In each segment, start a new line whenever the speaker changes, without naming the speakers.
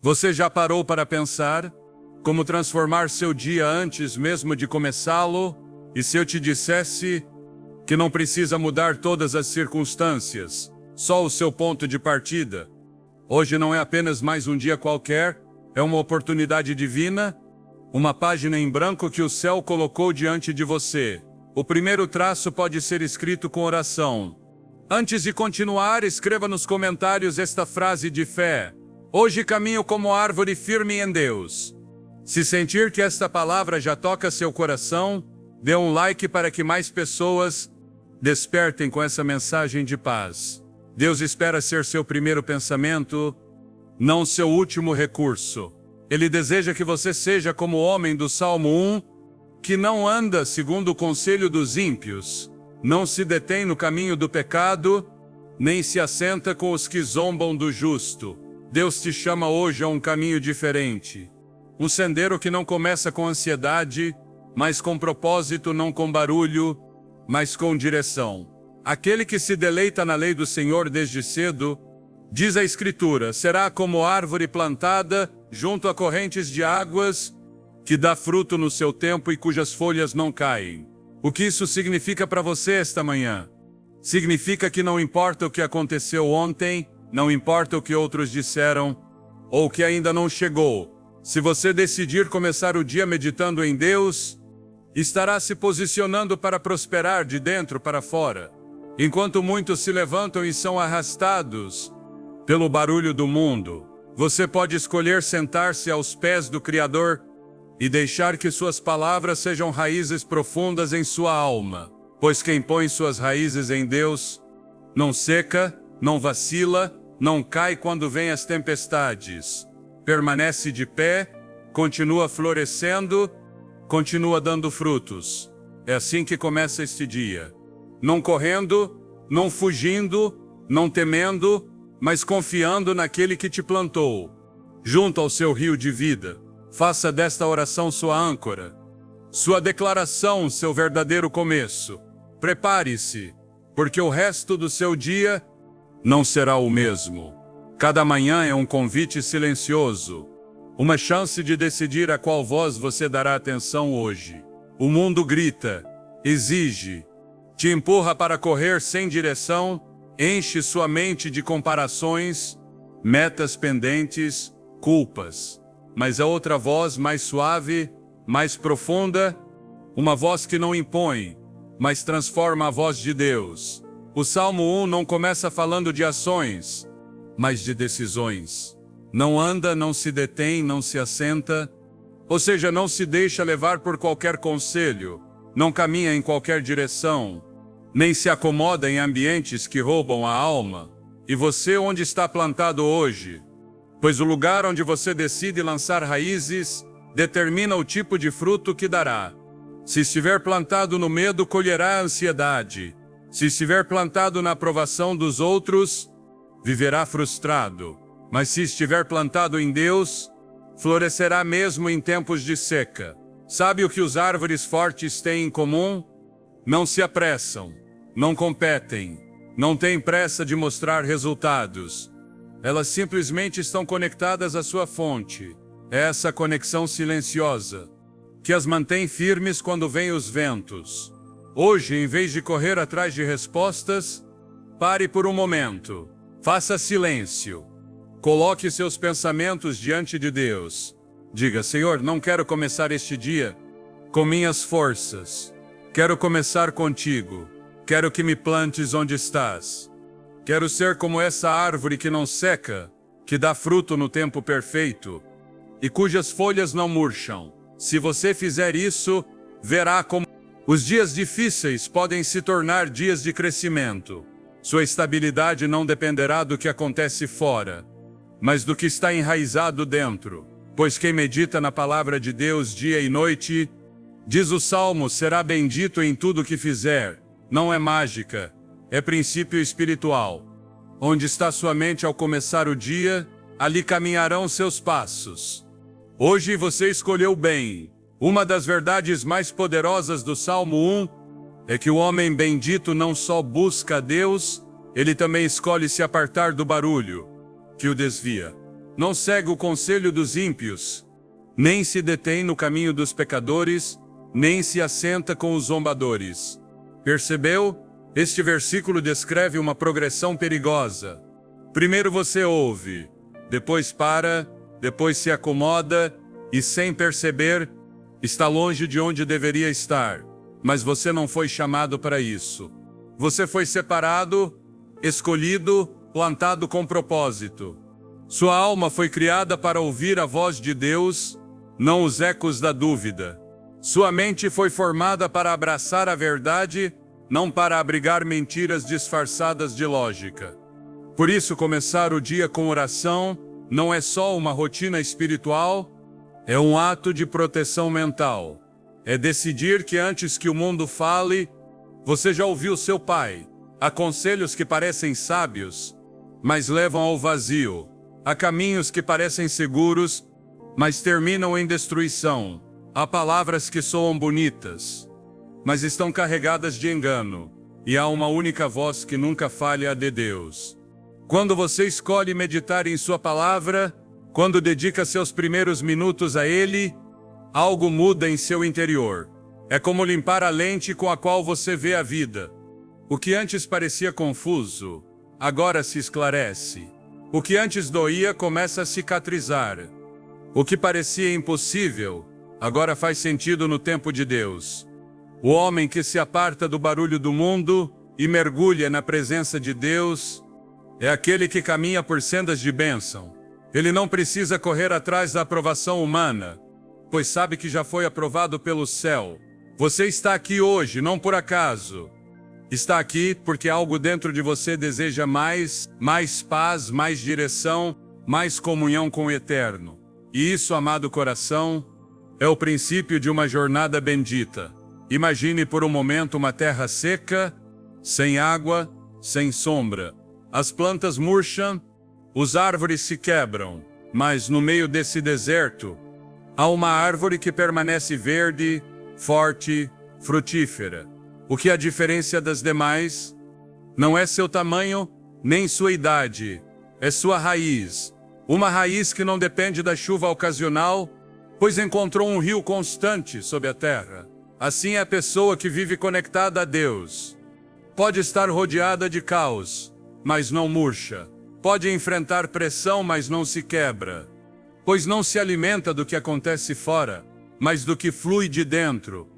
Você já parou para pensar como transformar seu dia antes mesmo de começá-lo? E se eu te dissesse que não precisa mudar todas as circunstâncias, só o seu ponto de partida? Hoje não é apenas mais um dia qualquer, é uma oportunidade divina, uma página em branco que o céu colocou diante de você. O primeiro traço pode ser escrito com oração. Antes de continuar, escreva nos comentários esta frase de fé: hoje caminho como árvore firme em Deus. Se sentir que esta palavra já toca seu coração, dê um like para que mais pessoas despertem com essa mensagem de paz. Deus espera ser seu primeiro pensamento, não seu último recurso. Ele deseja que você seja como o homem do Salmo 1, que não anda segundo o conselho dos ímpios, não se detém no caminho do pecado, nem se assenta com os que zombam do justo. Deus te chama hoje a um caminho diferente. Um sendero que não começa com ansiedade, mas com propósito, não com barulho, mas com direção. Aquele que se deleita na lei do Senhor desde cedo, diz a Escritura, será como árvore plantada junto a correntes de águas, que dá fruto no seu tempo e cujas folhas não caem. O que isso significa para você esta manhã? Significa que não importa o que aconteceu ontem, não importa o que outros disseram, ou que ainda não chegou. Se você decidir começar o dia meditando em Deus, estará se posicionando para prosperar de dentro para fora. Enquanto muitos se levantam e são arrastados pelo barulho do mundo, você pode escolher sentar-se aos pés do Criador e deixar que suas palavras sejam raízes profundas em sua alma. Pois quem põe suas raízes em Deus não seca, não vacila, não cai quando vêm as tempestades. Permanece de pé, continua florescendo, continua dando frutos. É assim que começa este dia. Não correndo, não fugindo, não temendo, mas confiando naquele que te plantou, junto ao seu rio de vida. Faça desta oração sua âncora, sua declaração, seu verdadeiro começo. Prepare-se, porque o resto do seu dia não será o mesmo. Cada manhã é um convite silencioso, uma chance de decidir a qual voz você dará atenção hoje. O mundo grita, exige, te empurra para correr sem direção, enche sua mente de comparações, metas pendentes, culpas. Mas a outra voz mais suave, mais profunda, uma voz que não impõe, mas transforma a voz de Deus. O Salmo 1 não começa falando de ações, mas de decisões. Não anda, não se detém, não se assenta, ou seja, não se deixa levar por qualquer conselho, não caminha em qualquer direção, nem se acomoda em ambientes que roubam a alma. E você onde está plantado hoje? Pois o lugar onde você decide lançar raízes determina o tipo de fruto que dará. Se estiver plantado no medo, colherá a ansiedade. Se estiver plantado na aprovação dos outros, viverá frustrado. Mas se estiver plantado em Deus, florescerá mesmo em tempos de seca. Sabe o que os árvores fortes têm em comum? Não se apressam, não competem, não têm pressa de mostrar resultados. Elas simplesmente estão conectadas à sua fonte. É essa conexão silenciosa que as mantém firmes quando vêm os ventos. Hoje, em vez de correr atrás de respostas, pare por um momento. Faça silêncio. Coloque seus pensamentos diante de Deus. Diga, Senhor, não quero começar este dia com minhas forças. Quero começar contigo. Quero que me plantes onde estás. Quero ser como essa árvore que não seca, que dá fruto no tempo perfeito e cujas folhas não murcham. Se você fizer isso, verá como os dias difíceis podem se tornar dias de crescimento. Sua estabilidade não dependerá do que acontece fora, mas do que está enraizado dentro. Pois quem medita na palavra de Deus dia e noite, diz o Salmo, será bendito em tudo o que fizer. Não é mágica, é princípio espiritual. Onde está sua mente ao começar o dia, ali caminharão seus passos. Hoje você escolheu bem. Uma das verdades mais poderosas do Salmo 1 é que o homem bendito não só busca a Deus, ele também escolhe se apartar do barulho que o desvia. Não segue o conselho dos ímpios, nem se detém no caminho dos pecadores, nem se assenta com os zombadores. Percebeu? Este versículo descreve uma progressão perigosa. Primeiro você ouve, depois para, depois se acomoda e, sem perceber, está longe de onde deveria estar. Mas você não foi chamado para isso. Você foi separado, escolhido, plantado com propósito. Sua alma foi criada para ouvir a voz de Deus, não os ecos da dúvida. Sua mente foi formada para abraçar a verdade, não para abrigar mentiras disfarçadas de lógica. Por isso, começar o dia com oração não é só uma rotina espiritual, é um ato de proteção mental. É decidir que antes que o mundo fale, você já ouviu seu pai. Há conselhos que parecem sábios, mas levam ao vazio. Há caminhos que parecem seguros, mas terminam em destruição. Há palavras que soam bonitas, mas estão carregadas de engano. E há uma única voz que nunca falha, a de Deus. Quando você escolhe meditar em sua palavra, quando dedica seus primeiros minutos a Ele, algo muda em seu interior. É como limpar a lente com a qual você vê a vida. O que antes parecia confuso, agora se esclarece. O que antes doía começa a cicatrizar. O que parecia impossível, agora faz sentido no tempo de Deus. O homem que se aparta do barulho do mundo e mergulha na presença de Deus é aquele que caminha por sendas de bênção. Ele não precisa correr atrás da aprovação humana, pois sabe que já foi aprovado pelo céu. Você está aqui hoje, não por acaso. Está aqui porque algo dentro de você deseja mais paz, mais direção, mais comunhão com o Eterno. E isso, amado coração, é o princípio de uma jornada bendita. Imagine por um momento uma terra seca, sem água, sem sombra. As plantas murcham, os árvores se quebram, mas no meio desse deserto, há uma árvore que permanece verde, forte, frutífera. O que a diferencia das demais não é seu tamanho, nem sua idade, é sua raiz. Uma raiz que não depende da chuva ocasional, pois encontrou um rio constante sob a terra. Assim é a pessoa que vive conectada a Deus. Pode estar rodeada de caos, mas não murcha. Pode enfrentar pressão, mas não se quebra. Pois não se alimenta do que acontece fora, mas do que flui de dentro.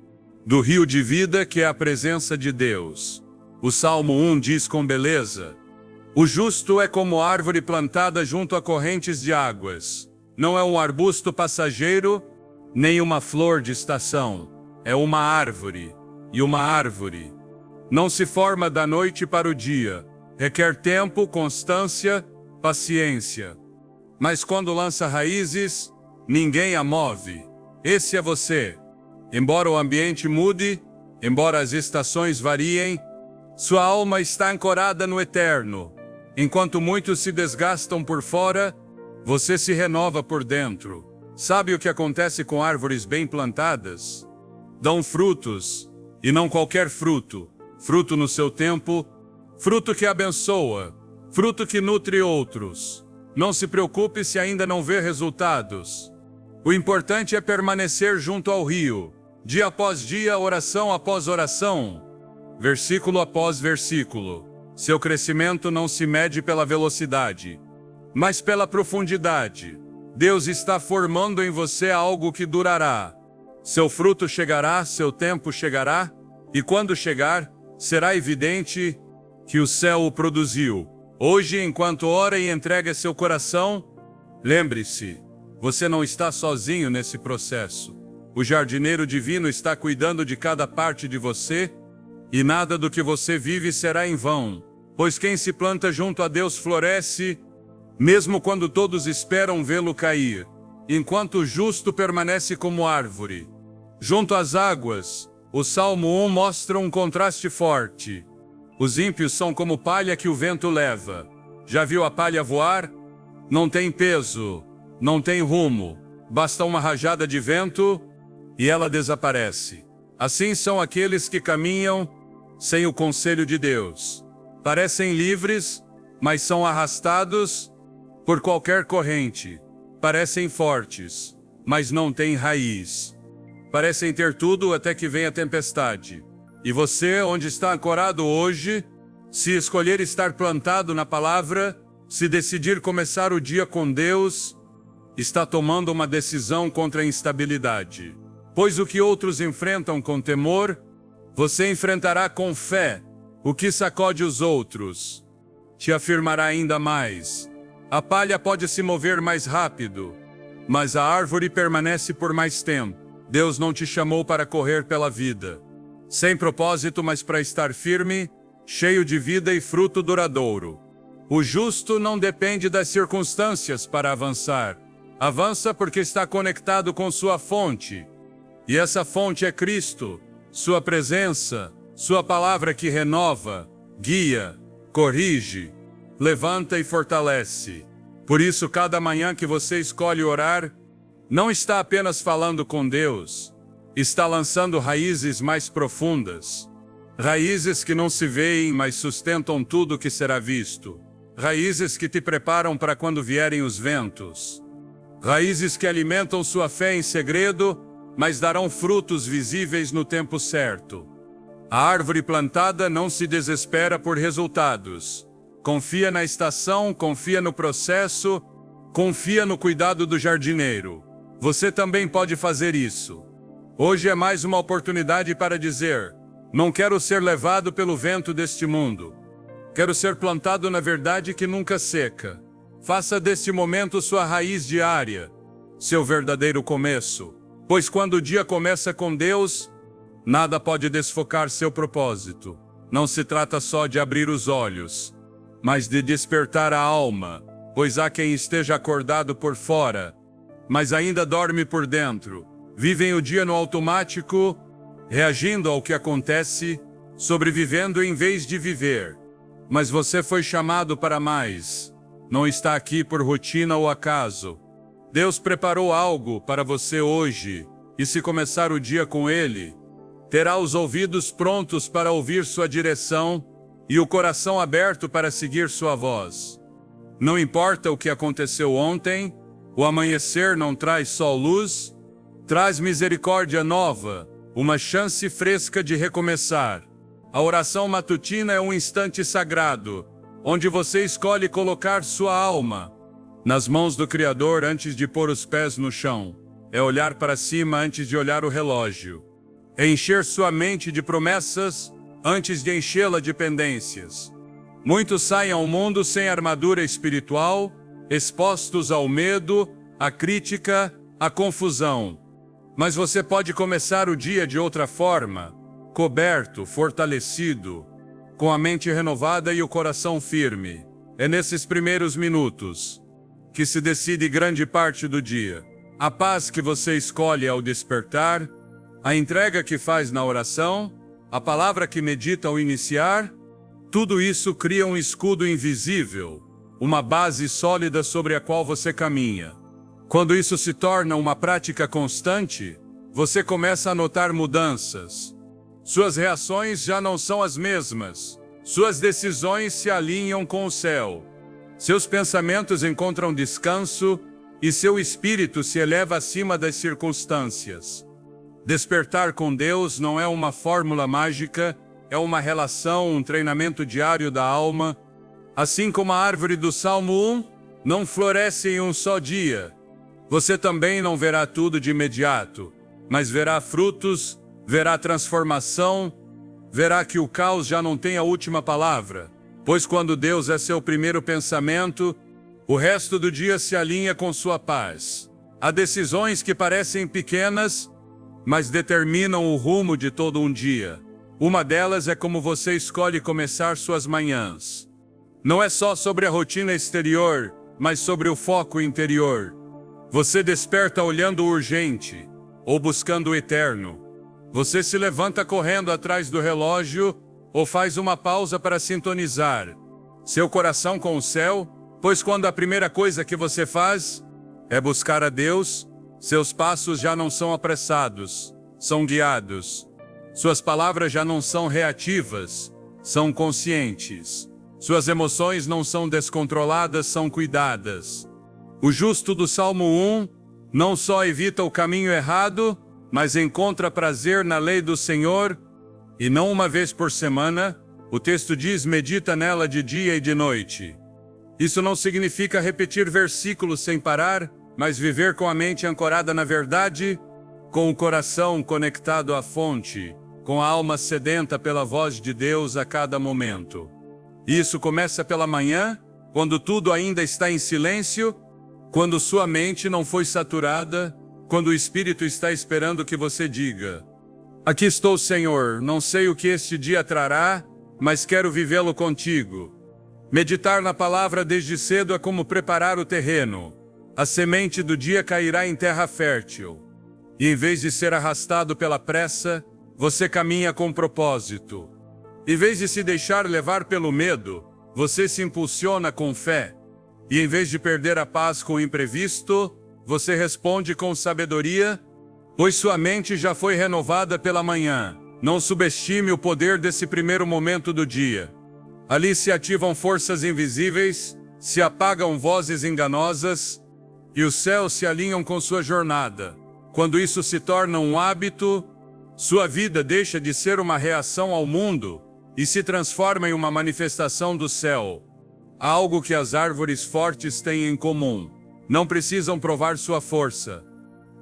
Do rio de vida que é a presença de Deus. O Salmo 1 diz com beleza: o justo é como árvore plantada junto a correntes de águas. Não é um arbusto passageiro, nem uma flor de estação. É uma árvore. E uma árvore não se forma da noite para o dia. Requer tempo, constância, paciência. Mas quando lança raízes, ninguém a move. Esse é você. Embora o ambiente mude, embora as estações variem, sua alma está ancorada no Eterno. Enquanto muitos se desgastam por fora, você se renova por dentro. Sabe o que acontece com árvores bem plantadas? Dão frutos, e não qualquer fruto. Fruto no seu tempo, fruto que abençoa, fruto que nutre outros. Não se preocupe se ainda não vê resultados. O importante é permanecer junto ao rio, dia após dia, oração após oração, versículo após versículo. Seu crescimento não se mede pela velocidade, mas pela profundidade. Deus está formando em você algo que durará. Seu fruto chegará, seu tempo chegará, e quando chegar, será evidente que o céu o produziu. Hoje, enquanto ora e entrega seu coração, lembre-se, você não está sozinho nesse processo. O jardineiro divino está cuidando de cada parte de você, e nada do que você vive será em vão, pois quem se planta junto a Deus floresce, mesmo quando todos esperam vê-lo cair, enquanto o justo permanece como árvore. Junto às águas, o Salmo 1 mostra um contraste forte. Os ímpios são como palha que o vento leva. Já viu a palha voar? Não tem peso, não tem rumo. Basta uma rajada de vento e ela desaparece. Assim são aqueles que caminham sem o conselho de Deus. Parecem livres, mas são arrastados por qualquer corrente. Parecem fortes, mas não têm raiz. Parecem ter tudo até que vem a tempestade. E você, onde está ancorado hoje, se escolher estar plantado na palavra, se decidir começar o dia com Deus, está tomando uma decisão contra a instabilidade. Pois o que outros enfrentam com temor, você enfrentará com fé. O que sacode os outros te afirmará ainda mais. A palha pode se mover mais rápido, mas a árvore permanece por mais tempo. Deus não te chamou para correr pela vida sem propósito, mas para estar firme, cheio de vida e fruto duradouro. O justo não depende das circunstâncias para avançar. Avança porque está conectado com sua fonte. E essa fonte é Cristo, sua presença, sua palavra que renova, guia, corrige, levanta e fortalece. Por isso, cada manhã que você escolhe orar, não está apenas falando com Deus, está lançando raízes mais profundas. Raízes que não se veem, mas sustentam tudo que será visto. Raízes que te preparam para quando vierem os ventos. Raízes que alimentam sua fé em segredo, mas darão frutos visíveis no tempo certo. A árvore plantada não se desespera por resultados. Confia na estação, confia no processo, confia no cuidado do jardineiro. Você também pode fazer isso. Hoje é mais uma oportunidade para dizer: não quero ser levado pelo vento deste mundo. Quero ser plantado na verdade que nunca seca. Faça deste momento sua raiz diária, seu verdadeiro começo. Pois quando o dia começa com Deus, nada pode desfocar seu propósito. Não se trata só de abrir os olhos, mas de despertar a alma, pois há quem esteja acordado por fora, mas ainda dorme por dentro. Vivem o dia no automático, reagindo ao que acontece, sobrevivendo em vez de viver. Mas você foi chamado para mais. Não está aqui por rotina ou acaso. Deus preparou algo para você hoje, e se começar o dia com Ele, terá os ouvidos prontos para ouvir sua direção e o coração aberto para seguir sua voz. Não importa o que aconteceu ontem, o amanhecer não traz só luz, traz misericórdia nova, uma chance fresca de recomeçar. A oração matutina é um instante sagrado, onde você escolhe colocar sua alma nas mãos do Criador antes de pôr os pés no chão. É olhar para cima antes de olhar o relógio. É encher sua mente de promessas antes de enchê-la de pendências. Muitos saem ao mundo sem armadura espiritual, expostos ao medo, à crítica, à confusão. Mas você pode começar o dia de outra forma, coberto, fortalecido, com a mente renovada e o coração firme. É nesses primeiros minutos que se decide grande parte do dia. A paz que você escolhe ao despertar, a entrega que faz na oração, a palavra que medita ao iniciar, tudo isso cria um escudo invisível, uma base sólida sobre a qual você caminha. Quando isso se torna uma prática constante, você começa a notar mudanças. Suas reações já não são as mesmas. Suas decisões se alinham com o céu. Seus pensamentos encontram descanso e seu espírito se eleva acima das circunstâncias. Despertar com Deus não é uma fórmula mágica, é uma relação, um treinamento diário da alma. Assim como a árvore do Salmo 1 não floresce em um só dia, você também não verá tudo de imediato, mas verá frutos, verá transformação, verá que o caos já não tem a última palavra, pois quando Deus é seu primeiro pensamento, o resto do dia se alinha com sua paz. Há decisões que parecem pequenas, mas determinam o rumo de todo um dia. Uma delas é como você escolhe começar suas manhãs. Não é só sobre a rotina exterior, mas sobre o foco interior. Você desperta olhando o urgente, ou buscando o eterno. Você se levanta correndo atrás do relógio, ou faz uma pausa para sintonizar seu coração com o céu, pois quando a primeira coisa que você faz é buscar a Deus, seus passos já não são apressados, são guiados. Suas palavras já não são reativas, são conscientes. Suas emoções não são descontroladas, são cuidadas. O justo do Salmo 1 não só evita o caminho errado, mas encontra prazer na lei do Senhor, e não uma vez por semana, o texto diz, medita nela de dia e de noite. Isso não significa repetir versículos sem parar, mas viver com a mente ancorada na verdade, com o coração conectado à fonte, com a alma sedenta pela voz de Deus a cada momento. Isso começa pela manhã, quando tudo ainda está em silêncio, quando sua mente não foi saturada, quando o Espírito está esperando que você diga: aqui estou, Senhor, não sei o que este dia trará, mas quero vivê-lo contigo. Meditar na palavra desde cedo é como preparar o terreno. A semente do dia cairá em terra fértil. E em vez de ser arrastado pela pressa, você caminha com propósito. Em vez de se deixar levar pelo medo, você se impulsiona com fé. E em vez de perder a paz com o imprevisto, você responde com sabedoria, pois sua mente já foi renovada pela manhã. Não subestime o poder desse primeiro momento do dia. Ali se ativam forças invisíveis, se apagam vozes enganosas, e os céus se alinham com sua jornada. Quando isso se torna um hábito, sua vida deixa de ser uma reação ao mundo e se transforma em uma manifestação do céu. Algo que as árvores fortes têm em comum. Não precisam provar sua força.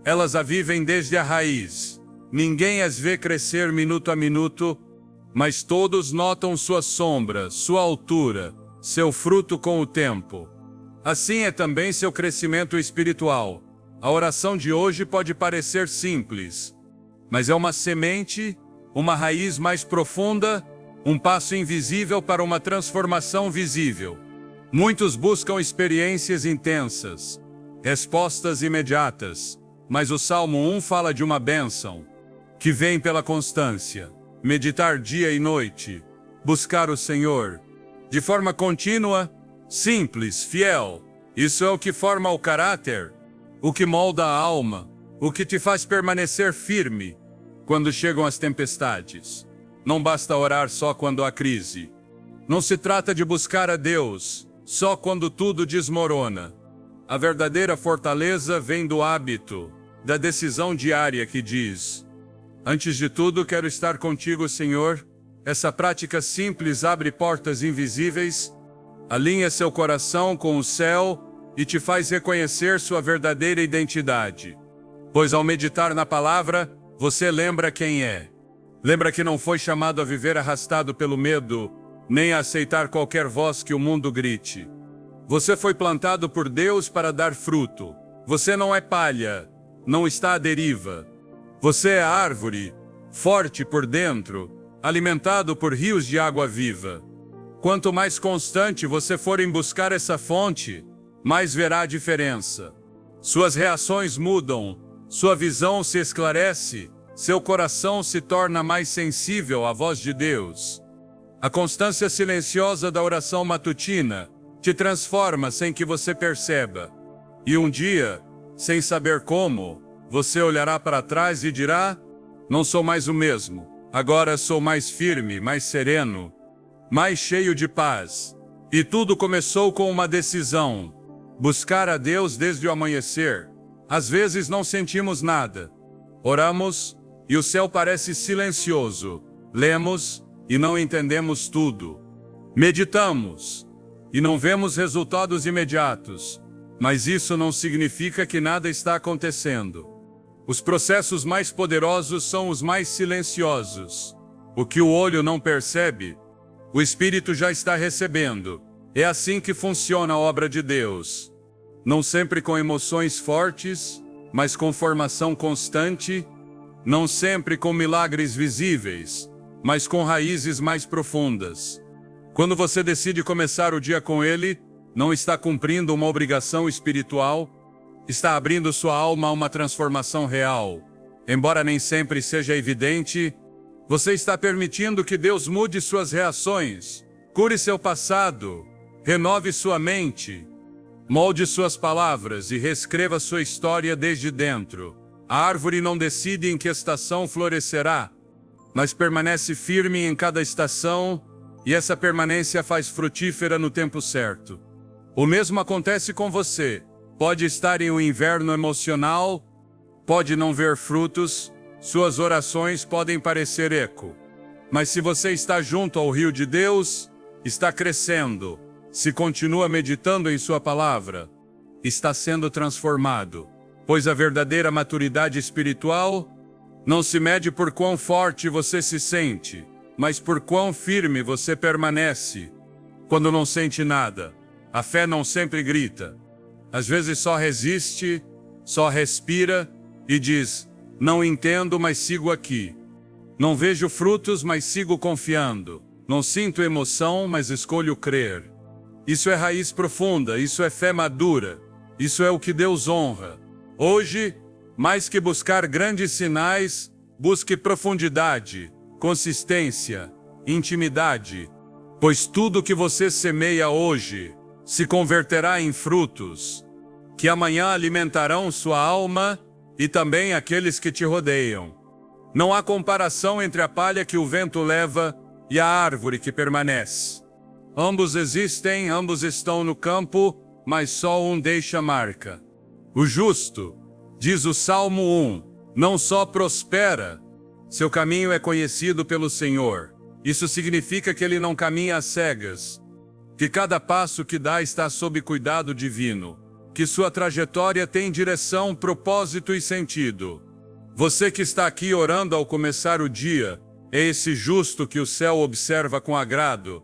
Elas a vivem desde a raiz. Ninguém as vê crescer minuto a minuto, mas todos notam sua sombra, sua altura, seu fruto com o tempo. Assim é também seu crescimento espiritual. A oração de hoje pode parecer simples, mas é uma semente, uma raiz mais profunda, um passo invisível para uma transformação visível. Muitos buscam experiências intensas, respostas imediatas, mas o Salmo 1 fala de uma bênção, que vem pela constância. Meditar dia e noite, buscar o Senhor, de forma contínua, simples, fiel. Isso é o que forma o caráter, o que molda a alma, o que te faz permanecer firme quando chegam as tempestades. Não basta orar só quando há crise. Não se trata de buscar a Deus só quando tudo desmorona. A verdadeira fortaleza vem do hábito, da decisão diária que diz: antes de tudo, quero estar contigo, Senhor. Essa prática simples abre portas invisíveis, alinha seu coração com o céu e te faz reconhecer sua verdadeira identidade. Pois ao meditar na palavra, você lembra quem é. Lembra que não foi chamado a viver arrastado pelo medo, nem a aceitar qualquer voz que o mundo grite. Você foi plantado por Deus para dar fruto. Você não é palha, não está à deriva. Você é árvore, forte por dentro, alimentado por rios de água viva. Quanto mais constante você for em buscar essa fonte, mais verá a diferença. Suas reações mudam, sua visão se esclarece, seu coração se torna mais sensível à voz de Deus. A constância silenciosa da oração matutina te transforma sem que você perceba. E um dia, sem saber como, você olhará para trás e dirá: não sou mais o mesmo. Agora sou mais firme, mais sereno, mais cheio de paz. E tudo começou com uma decisão: buscar a Deus desde o amanhecer. Às vezes não sentimos nada. Oramos e o céu parece silencioso. Lemos e não entendemos tudo. Meditamos e não vemos resultados imediatos. Mas isso não significa que nada está acontecendo. Os processos mais poderosos são os mais silenciosos. O que o olho não percebe, o Espírito já está recebendo. É assim que funciona a obra de Deus. Não sempre com emoções fortes, mas com formação constante. Não sempre com milagres visíveis, mas com raízes mais profundas. Quando você decide começar o dia com Ele, não está cumprindo uma obrigação espiritual, está abrindo sua alma a uma transformação real. Embora nem sempre seja evidente, você está permitindo que Deus mude suas reações, cure seu passado, renove sua mente, molde suas palavras e reescreva sua história desde dentro. A árvore não decide em que estação florescerá, mas permanece firme em cada estação, e essa permanência faz frutífera no tempo certo. O mesmo acontece com você. Pode estar em um inverno emocional, pode não ver frutos, suas orações podem parecer eco. Mas se você está junto ao rio de Deus, está crescendo, se continua meditando em sua palavra, está sendo transformado. Pois a verdadeira maturidade espiritual não se mede por quão forte você se sente, mas por quão firme você permanece quando não sente nada. A fé não sempre grita. Às vezes só resiste, só respira e diz: não entendo, mas sigo aqui. Não vejo frutos, mas sigo confiando. Não sinto emoção, mas escolho crer. Isso é raiz profunda, isso é fé madura. Isso é o que Deus honra. Hoje, mais que buscar grandes sinais, busque profundidade, consistência, intimidade. Pois tudo que você semeia hoje se converterá em frutos, que amanhã alimentarão sua alma e também aqueles que te rodeiam. Não há comparação entre a palha que o vento leva e a árvore que permanece. Ambos existem, ambos estão no campo, mas só um deixa marca. O justo, diz o Salmo 1, não só prospera, seu caminho é conhecido pelo Senhor. Isso significa que ele não caminha às cegas, que cada passo que dá está sob cuidado divino, que sua trajetória tem direção, propósito e sentido. Você que está aqui orando ao começar o dia, é esse justo que o céu observa com agrado,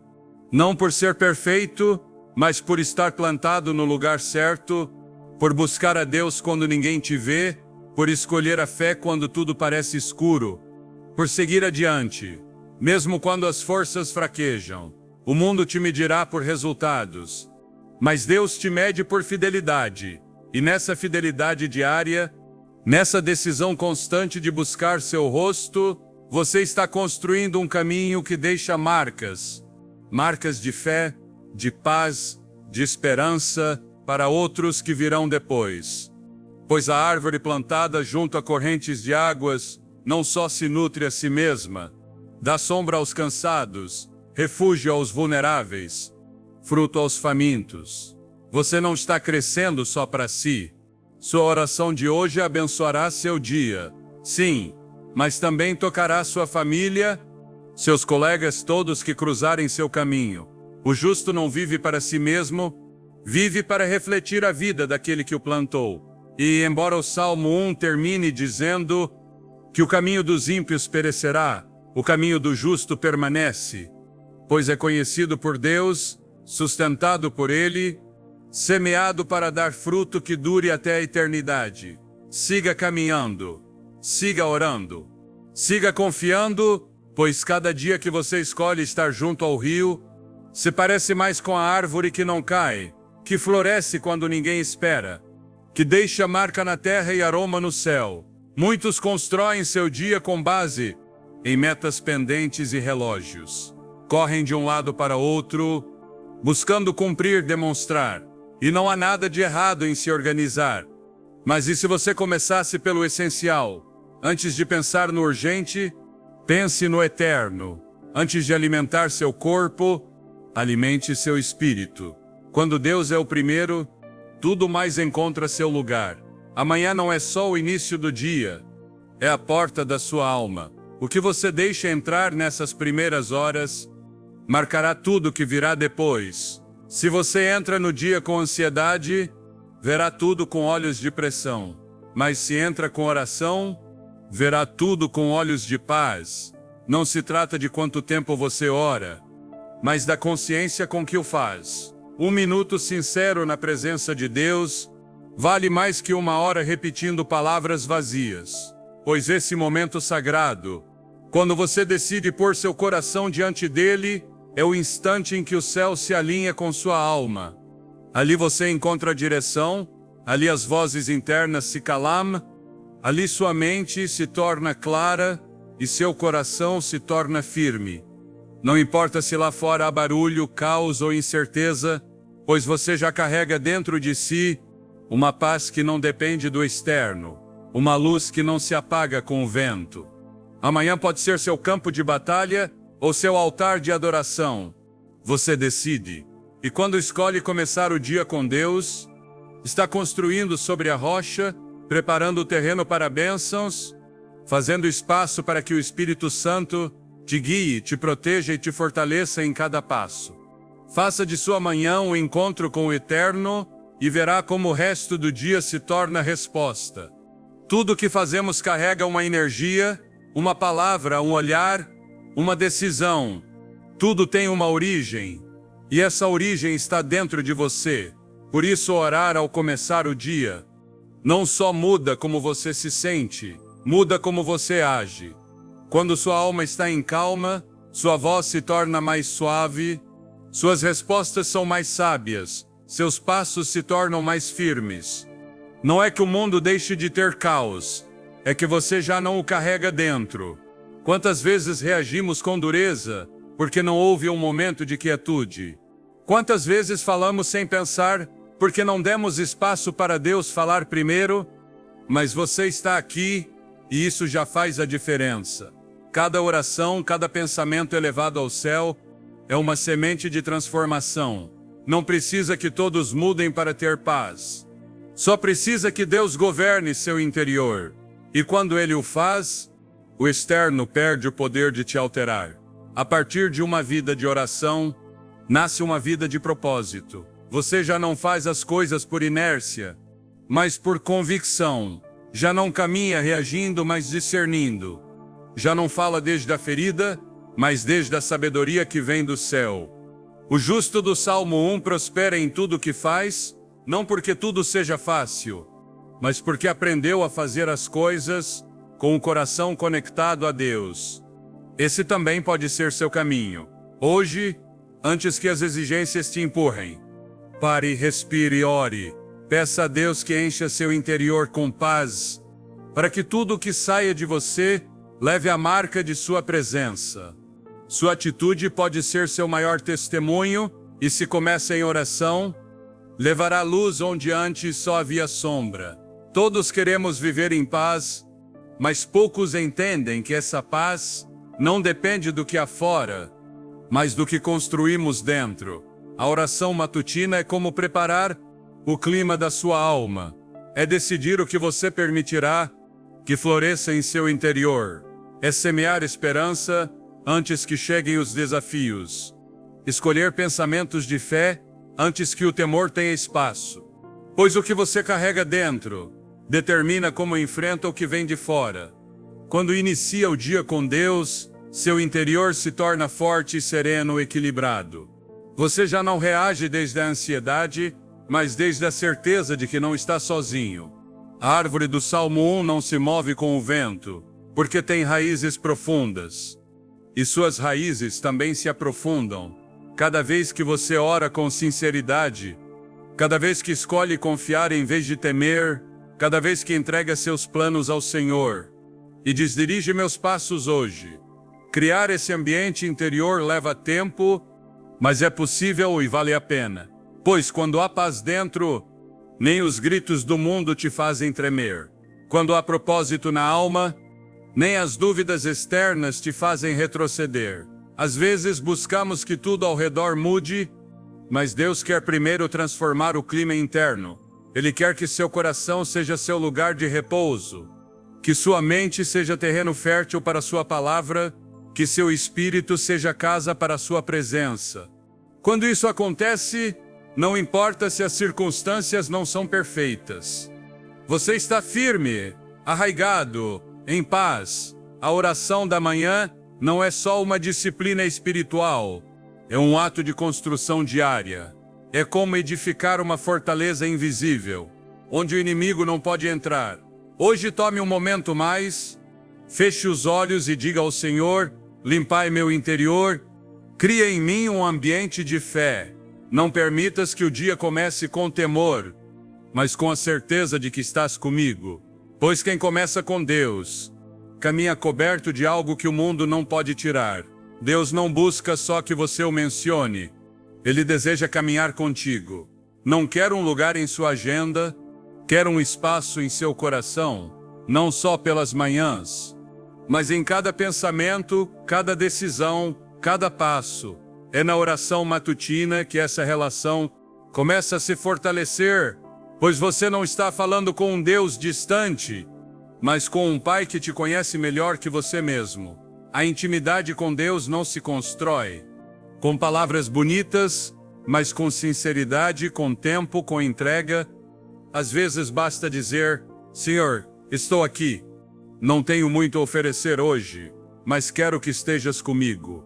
não por ser perfeito, mas por estar plantado no lugar certo, por buscar a Deus quando ninguém te vê, por escolher a fé quando tudo parece escuro, por seguir adiante, mesmo quando as forças fraquejam. O mundo te medirá por resultados, mas Deus te mede por fidelidade, e nessa fidelidade diária, nessa decisão constante de buscar seu rosto, você está construindo um caminho que deixa marcas, marcas de fé, de paz, de esperança para outros que virão depois. Pois a árvore plantada junto a correntes de águas não só se nutre a si mesma, dá sombra aos cansados, refúgio aos vulneráveis, fruto aos famintos. Você não está crescendo só para si. Sua oração de hoje abençoará seu dia, sim, mas também tocará sua família, seus colegas todos que cruzarem seu caminho. O justo não vive para si mesmo, vive para refletir a vida daquele que o plantou. E embora o Salmo 1 termine dizendo que o caminho dos ímpios perecerá, o caminho do justo permanece, pois é conhecido por Deus, sustentado por Ele, semeado para dar fruto que dure até a eternidade. Siga caminhando, siga orando, siga confiando, pois cada dia que você escolhe estar junto ao rio, se parece mais com a árvore que não cai, que floresce quando ninguém espera, que deixa marca na terra e aroma no céu. Muitos constroem seu dia com base em metas pendentes e relógios. Correm de um lado para outro, buscando cumprir, demonstrar. E não há nada de errado em se organizar. Mas e se você começasse pelo essencial? Antes de pensar no urgente, pense no eterno. Antes de alimentar seu corpo, alimente seu espírito. Quando Deus é o primeiro, tudo mais encontra seu lugar. Amanhã não é só o início do dia, é a porta da sua alma. O que você deixa entrar nessas primeiras horas marcará tudo que virá depois. Se você entra no dia com ansiedade, verá tudo com olhos de pressão. Mas se entra com oração, verá tudo com olhos de paz. Não se trata de quanto tempo você ora, mas da consciência com que o faz. 1 minuto sincero na presença de Deus vale mais que 1 hora repetindo palavras vazias. Pois esse momento sagrado, quando você decide pôr seu coração diante dele, é o instante em que o céu se alinha com sua alma. Ali você encontra a direção, ali as vozes internas se calam, ali sua mente se torna clara e seu coração se torna firme. Não importa se lá fora há barulho, caos ou incerteza, pois você já carrega dentro de si uma paz que não depende do externo, uma luz que não se apaga com o vento. Amanhã pode ser seu campo de batalha, ou seu altar de adoração? Você decide. E quando escolhe começar o dia com Deus, está construindo sobre a rocha, preparando o terreno para bênçãos, fazendo espaço para que o Espírito Santo te guie, te proteja e te fortaleça em cada passo. Faça de sua manhã um encontro com o Eterno e verá como o resto do dia se torna resposta. Tudo que fazemos carrega uma energia, uma palavra, um olhar, uma decisão. Tudo tem uma origem, e essa origem está dentro de você. Por isso, orar ao começar o dia não só muda como você se sente, muda como você age. Quando sua alma está em calma, sua voz se torna mais suave, suas respostas são mais sábias, seus passos se tornam mais firmes. Não é que o mundo deixe de ter caos, é que você já não o carrega dentro. Quantas vezes reagimos com dureza, porque não houve um momento de quietude? Quantas vezes falamos sem pensar, porque não demos espaço para Deus falar primeiro? Mas você está aqui, e isso já faz a diferença. Cada oração, cada pensamento elevado ao céu, é uma semente de transformação. Não precisa que todos mudem para ter paz. Só precisa que Deus governe seu interior. E quando Ele o faz, o externo perde o poder de te alterar. A partir de uma vida de oração, nasce uma vida de propósito. Você já não faz as coisas por inércia, mas por convicção. Já não caminha reagindo, mas discernindo. Já não fala desde a ferida, mas desde a sabedoria que vem do céu. O justo do Salmo 1 prospera em tudo o que faz, não porque tudo seja fácil, mas porque aprendeu a fazer as coisas com o coração conectado a Deus. Esse também pode ser seu caminho. Hoje, antes que as exigências te empurrem, pare, respire e ore. Peça a Deus que encha seu interior com paz, para que tudo o que saia de você leve a marca de sua presença. Sua atitude pode ser seu maior testemunho, e se começa em oração, levará luz onde antes só havia sombra. Todos queremos viver em paz, mas poucos entendem que essa paz não depende do que há fora, mas do que construímos dentro. A oração matutina é como preparar o clima da sua alma. É decidir o que você permitirá que floresça em seu interior. É semear esperança antes que cheguem os desafios. Escolher pensamentos de fé antes que o temor tenha espaço. Pois o que você carrega dentro determina como enfrenta o que vem de fora. Quando inicia o dia com Deus, seu interior se torna forte, sereno, equilibrado. Você já não reage desde a ansiedade, mas desde a certeza de que não está sozinho. A árvore do Salmo 1 não se move com o vento, porque tem raízes profundas. E suas raízes também se aprofundam. Cada vez que você ora com sinceridade, cada vez que escolhe confiar em vez de temer, cada vez que entrega seus planos ao Senhor e diz: dirige meus passos hoje. Criar esse ambiente interior leva tempo, mas é possível e vale a pena. Pois quando há paz dentro, nem os gritos do mundo te fazem tremer. Quando há propósito na alma, nem as dúvidas externas te fazem retroceder. Às vezes buscamos que tudo ao redor mude, mas Deus quer primeiro transformar o clima interno. Ele quer que seu coração seja seu lugar de repouso, que sua mente seja terreno fértil para sua palavra, que seu espírito seja casa para sua presença. Quando isso acontece, não importa se as circunstâncias não são perfeitas. Você está firme, arraigado, em paz. A oração da manhã não é só uma disciplina espiritual, é um ato de construção diária. É como edificar uma fortaleza invisível, onde o inimigo não pode entrar. Hoje tome um momento mais, feche os olhos e diga ao Senhor: limpai meu interior, cria em mim um ambiente de fé. Não permitas que o dia comece com temor, mas com a certeza de que estás comigo. Pois quem começa com Deus, caminha coberto de algo que o mundo não pode tirar. Deus não busca só que você o mencione. Ele deseja caminhar contigo. Não quer um lugar em sua agenda, quer um espaço em seu coração, não só pelas manhãs, mas em cada pensamento, cada decisão, cada passo. É na oração matutina que essa relação começa a se fortalecer, pois você não está falando com um Deus distante, mas com um Pai que te conhece melhor que você mesmo. A intimidade com Deus não se constrói com palavras bonitas, mas com sinceridade, com tempo, com entrega. Às vezes basta dizer: Senhor, estou aqui. Não tenho muito a oferecer hoje, mas quero que estejas comigo.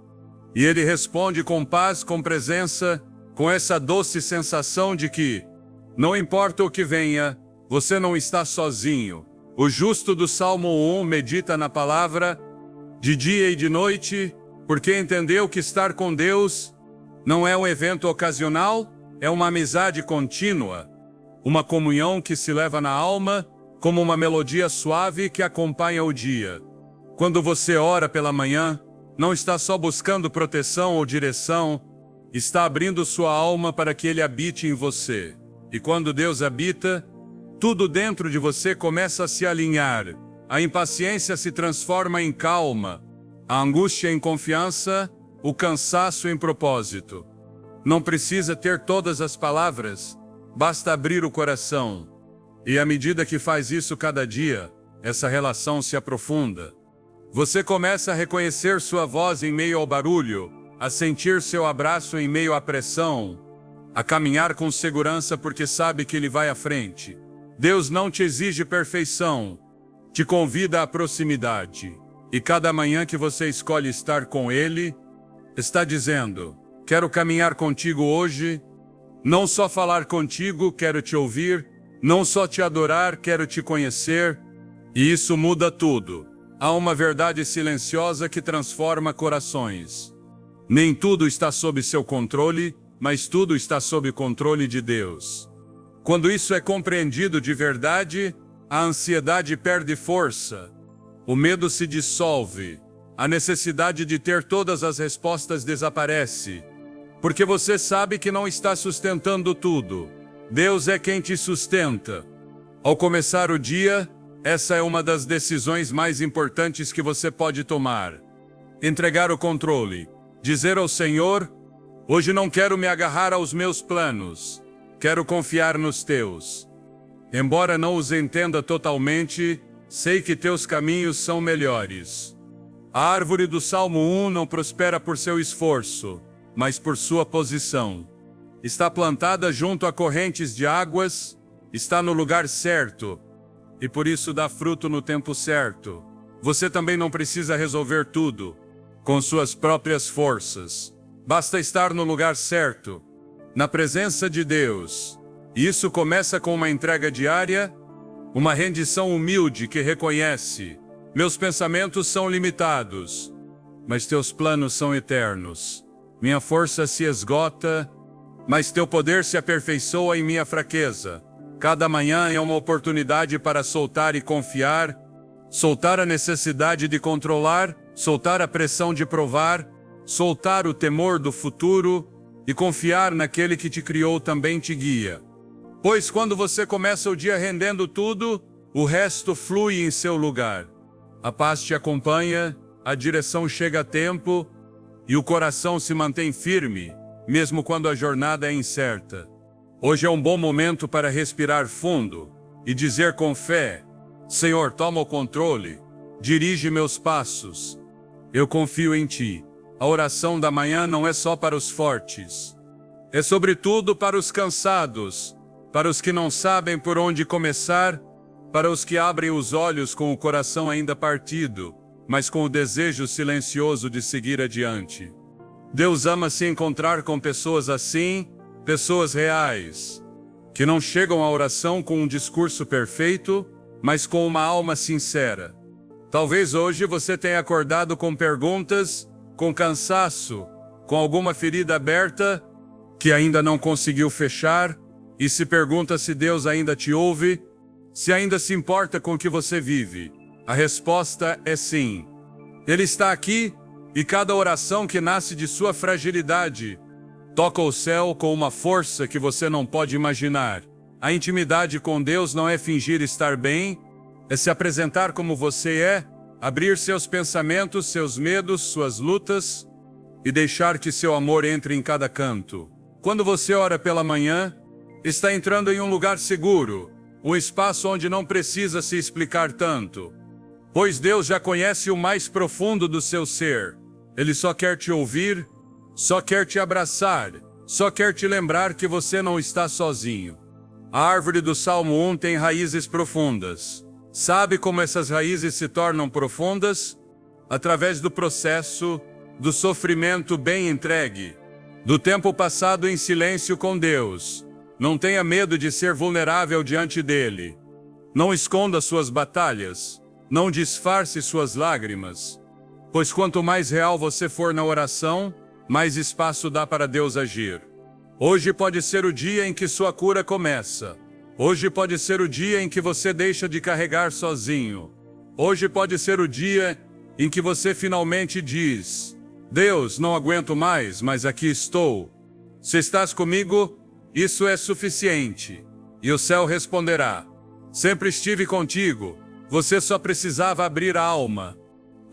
E Ele responde com paz, com presença, com essa doce sensação de que, não importa o que venha, você não está sozinho. O justo do Salmo 1 medita na palavra de dia e de noite, porque entendeu que estar com Deus não é um evento ocasional, é uma amizade contínua, uma comunhão que se leva na alma, como uma melodia suave que acompanha o dia. Quando você ora pela manhã, não está só buscando proteção ou direção, está abrindo sua alma para que Ele habite em você. E quando Deus habita, tudo dentro de você começa a se alinhar. A impaciência se transforma em calma, a angústia em confiança, o cansaço em propósito. Não precisa ter todas as palavras, basta abrir o coração. E à medida que faz isso cada dia, essa relação se aprofunda. Você começa a reconhecer sua voz em meio ao barulho, a sentir seu abraço em meio à pressão, a caminhar com segurança porque sabe que Ele vai à frente. Deus não te exige perfeição, te convida à proximidade. E cada manhã que você escolhe estar com Ele, está dizendo: quero caminhar contigo hoje, não só falar contigo, quero te ouvir, não só te adorar, quero te conhecer. E isso muda tudo. Há uma verdade silenciosa que transforma corações. Nem tudo está sob seu controle, mas tudo está sob controle de Deus. Quando isso é compreendido de verdade, a ansiedade perde força, o medo se dissolve, a necessidade de ter todas as respostas desaparece, porque você sabe que não está sustentando tudo. Deus é quem te sustenta. Ao começar o dia, essa é uma das decisões mais importantes que você pode tomar. Entregar o controle. Dizer ao Senhor: hoje não quero me agarrar aos meus planos, quero confiar nos teus. Embora não os entenda totalmente, sei que teus caminhos são melhores. A árvore do Salmo 1 não prospera por seu esforço, mas por sua posição. Está plantada junto a correntes de águas, está no lugar certo, e por isso dá fruto no tempo certo. Você também não precisa resolver tudo com suas próprias forças. Basta estar no lugar certo, na presença de Deus. E isso começa com uma entrega diária, uma rendição humilde que reconhece: meus pensamentos são limitados, mas teus planos são eternos. Minha força se esgota, mas teu poder se aperfeiçoa em minha fraqueza. Cada manhã é uma oportunidade para soltar e confiar, soltar a necessidade de controlar, soltar a pressão de provar, soltar o temor do futuro e confiar naquele que te criou também te guia. Pois quando você começa o dia rendendo tudo, o resto flui em seu lugar. A paz te acompanha, a direção chega a tempo e o coração se mantém firme, mesmo quando a jornada é incerta. Hoje é um bom momento para respirar fundo e dizer com fé: Senhor, toma o controle, dirige meus passos. Eu confio em Ti. A oração da manhã não é só para os fortes. É sobretudo para os cansados, para os que não sabem por onde começar, para os que abrem os olhos com o coração ainda partido, mas com o desejo silencioso de seguir adiante. Deus ama se encontrar com pessoas assim, pessoas reais, que não chegam à oração com um discurso perfeito, mas com uma alma sincera. Talvez hoje você tenha acordado com perguntas, com cansaço, com alguma ferida aberta que ainda não conseguiu fechar, e se pergunta se Deus ainda te ouve, se ainda se importa com o que você vive. A resposta é sim. Ele está aqui, e cada oração que nasce de sua fragilidade toca o céu com uma força que você não pode imaginar. A intimidade com Deus não é fingir estar bem, é se apresentar como você é, abrir seus pensamentos, seus medos, suas lutas, e deixar que seu amor entre em cada canto. Quando você ora pela manhã, está entrando em um lugar seguro, um espaço onde não precisa se explicar tanto, pois Deus já conhece o mais profundo do seu ser. Ele só quer te ouvir, só quer te abraçar, só quer te lembrar que você não está sozinho. A árvore do Salmo 1 tem raízes profundas. Sabe como essas raízes se tornam profundas? Através do processo do sofrimento bem entregue, do tempo passado em silêncio com Deus. Não tenha medo de ser vulnerável diante dele. Não esconda suas batalhas. Não disfarce suas lágrimas. Pois quanto mais real você for na oração, mais espaço dá para Deus agir. Hoje pode ser o dia em que sua cura começa. Hoje pode ser o dia em que você deixa de carregar sozinho. Hoje pode ser o dia em que você finalmente diz: Deus, não aguento mais, mas aqui estou. Se estás comigo, isso é suficiente. E o céu responderá: sempre estive contigo, você só precisava abrir a alma.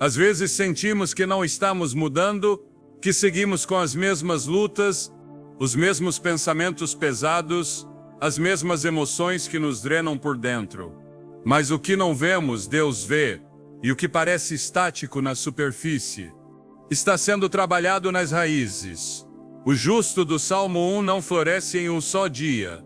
Às vezes sentimos que não estamos mudando, que seguimos com as mesmas lutas, os mesmos pensamentos pesados, as mesmas emoções que nos drenam por dentro. Mas o que não vemos, Deus vê, e o que parece estático na superfície está sendo trabalhado nas raízes. O justo do Salmo 1 não floresce em um só dia.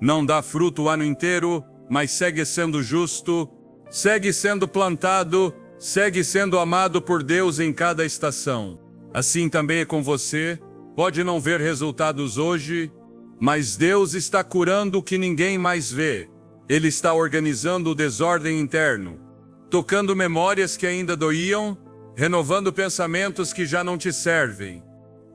Não dá fruto o ano inteiro, mas segue sendo justo, segue sendo plantado, segue sendo amado por Deus em cada estação. Assim também é com você. Pode não ver resultados hoje, mas Deus está curando o que ninguém mais vê. Ele está organizando o desordem interno, tocando memórias que ainda doíam, renovando pensamentos que já não te servem.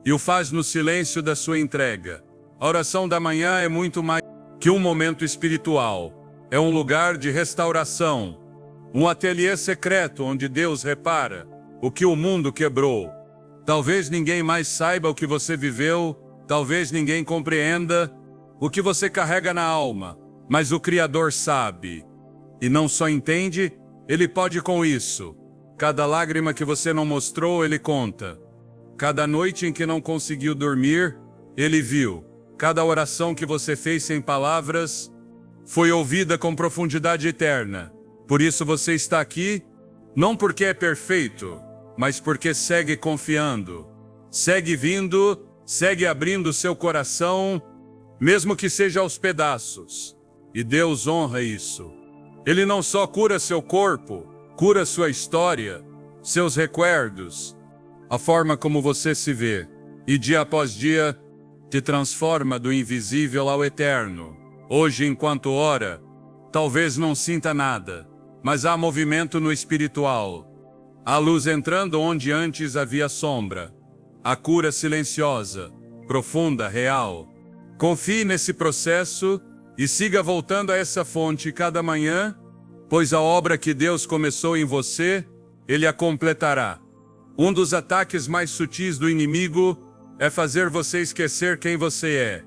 E o faz no silêncio da sua entrega. A oração da manhã é muito mais que um momento espiritual. É um lugar de restauração. Um ateliê secreto onde Deus repara o que o mundo quebrou. Talvez ninguém mais saiba o que você viveu, talvez ninguém compreenda o que você carrega na alma, mas o Criador sabe. E não só entende, Ele pode com isso. Cada lágrima que você não mostrou, Ele conta. Cada noite em que não conseguiu dormir, Ele viu. Cada oração que você fez sem palavras foi ouvida com profundidade eterna. Por isso você está aqui, não porque é perfeito, mas porque segue confiando. Segue vindo, segue abrindo seu coração, mesmo que seja aos pedaços. E Deus honra isso. Ele não só cura seu corpo, cura sua história, seus recuerdos, a forma como você se vê, e dia após dia, te transforma do invisível ao eterno. Hoje, enquanto ora, talvez não sinta nada, mas há movimento no espiritual. Há luz entrando onde antes havia sombra. A cura silenciosa, profunda, real. Confie nesse processo e siga voltando a essa fonte cada manhã, pois a obra que Deus começou em você, Ele a completará. Um dos ataques mais sutis do inimigo é fazer você esquecer quem você é.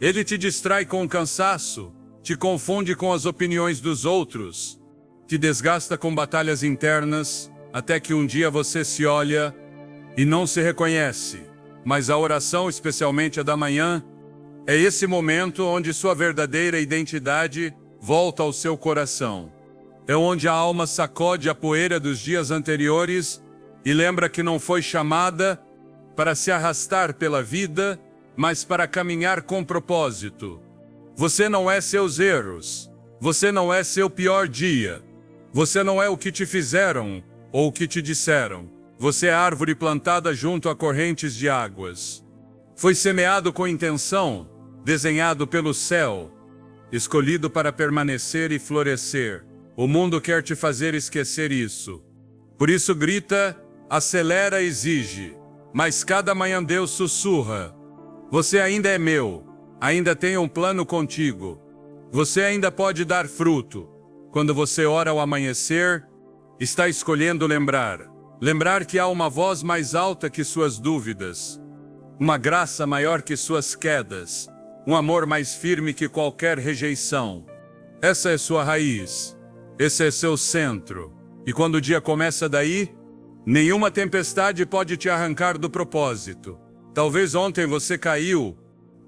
Ele te distrai com o cansaço, te confunde com as opiniões dos outros, te desgasta com batalhas internas, até que um dia você se olha e não se reconhece. Mas a oração, especialmente a da manhã, é esse momento onde sua verdadeira identidade volta ao seu coração. É onde a alma sacode a poeira dos dias anteriores e lembra que não foi chamada para se arrastar pela vida, mas para caminhar com propósito. Você não é seus erros. Você não é seu pior dia. Você não é o que te fizeram ou o que te disseram. Você é árvore plantada junto a correntes de águas. Foi semeado com intenção, desenhado pelo céu, escolhido para permanecer e florescer. O mundo quer te fazer esquecer isso. Por isso grita, acelera, exige. Mas cada manhã Deus sussurra: você ainda é meu, ainda tenho um plano contigo. Você ainda pode dar fruto. Quando você ora ao amanhecer, está escolhendo lembrar. Lembrar que há uma voz mais alta que suas dúvidas, uma graça maior que suas quedas, um amor mais firme que qualquer rejeição. Essa é sua raiz, esse é seu centro. E quando o dia começa daí, Nenhuma tempestade pode te arrancar do propósito. Talvez ontem você caiu,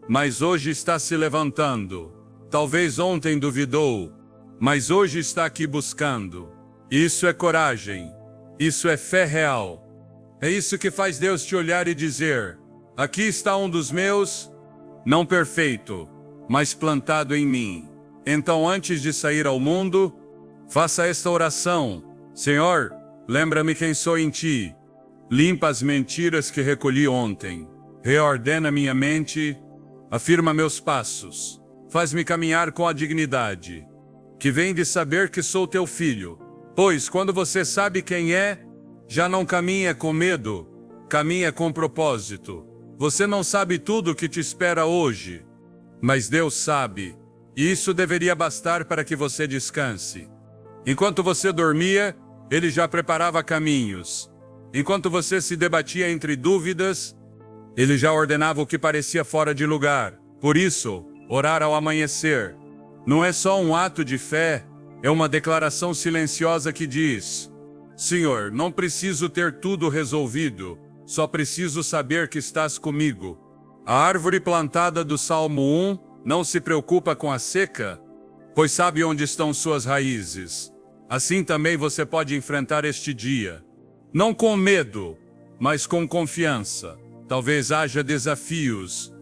mas hoje está se levantando. Talvez ontem duvidou, mas hoje está aqui buscando. Isso é coragem. Isso é fé real. É isso que faz Deus te olhar e dizer: aqui está um dos meus, não perfeito, mas plantado em mim. Então, antes de sair ao mundo, faça esta oração: Senhor, lembra-me quem sou em ti. Limpa as mentiras que recolhi ontem. Reordena minha mente. Afirma meus passos. Faz-me caminhar com a dignidade que vem de saber que sou teu filho. Pois quando você sabe quem é, já não caminha com medo, caminha com propósito. Você não sabe tudo o que te espera hoje, mas Deus sabe, e isso deveria bastar para que você descanse. Enquanto você dormia, Ele já preparava caminhos. Enquanto você se debatia entre dúvidas, Ele já ordenava o que parecia fora de lugar. Por isso, orar ao amanhecer não é só um ato de fé, é uma declaração silenciosa que diz: Senhor, não preciso ter tudo resolvido, só preciso saber que estás comigo. A árvore plantada do Salmo 1 não se preocupa com a seca, pois sabe onde estão suas raízes. Assim também você pode enfrentar este dia, não com medo, mas com confiança. Talvez haja desafios,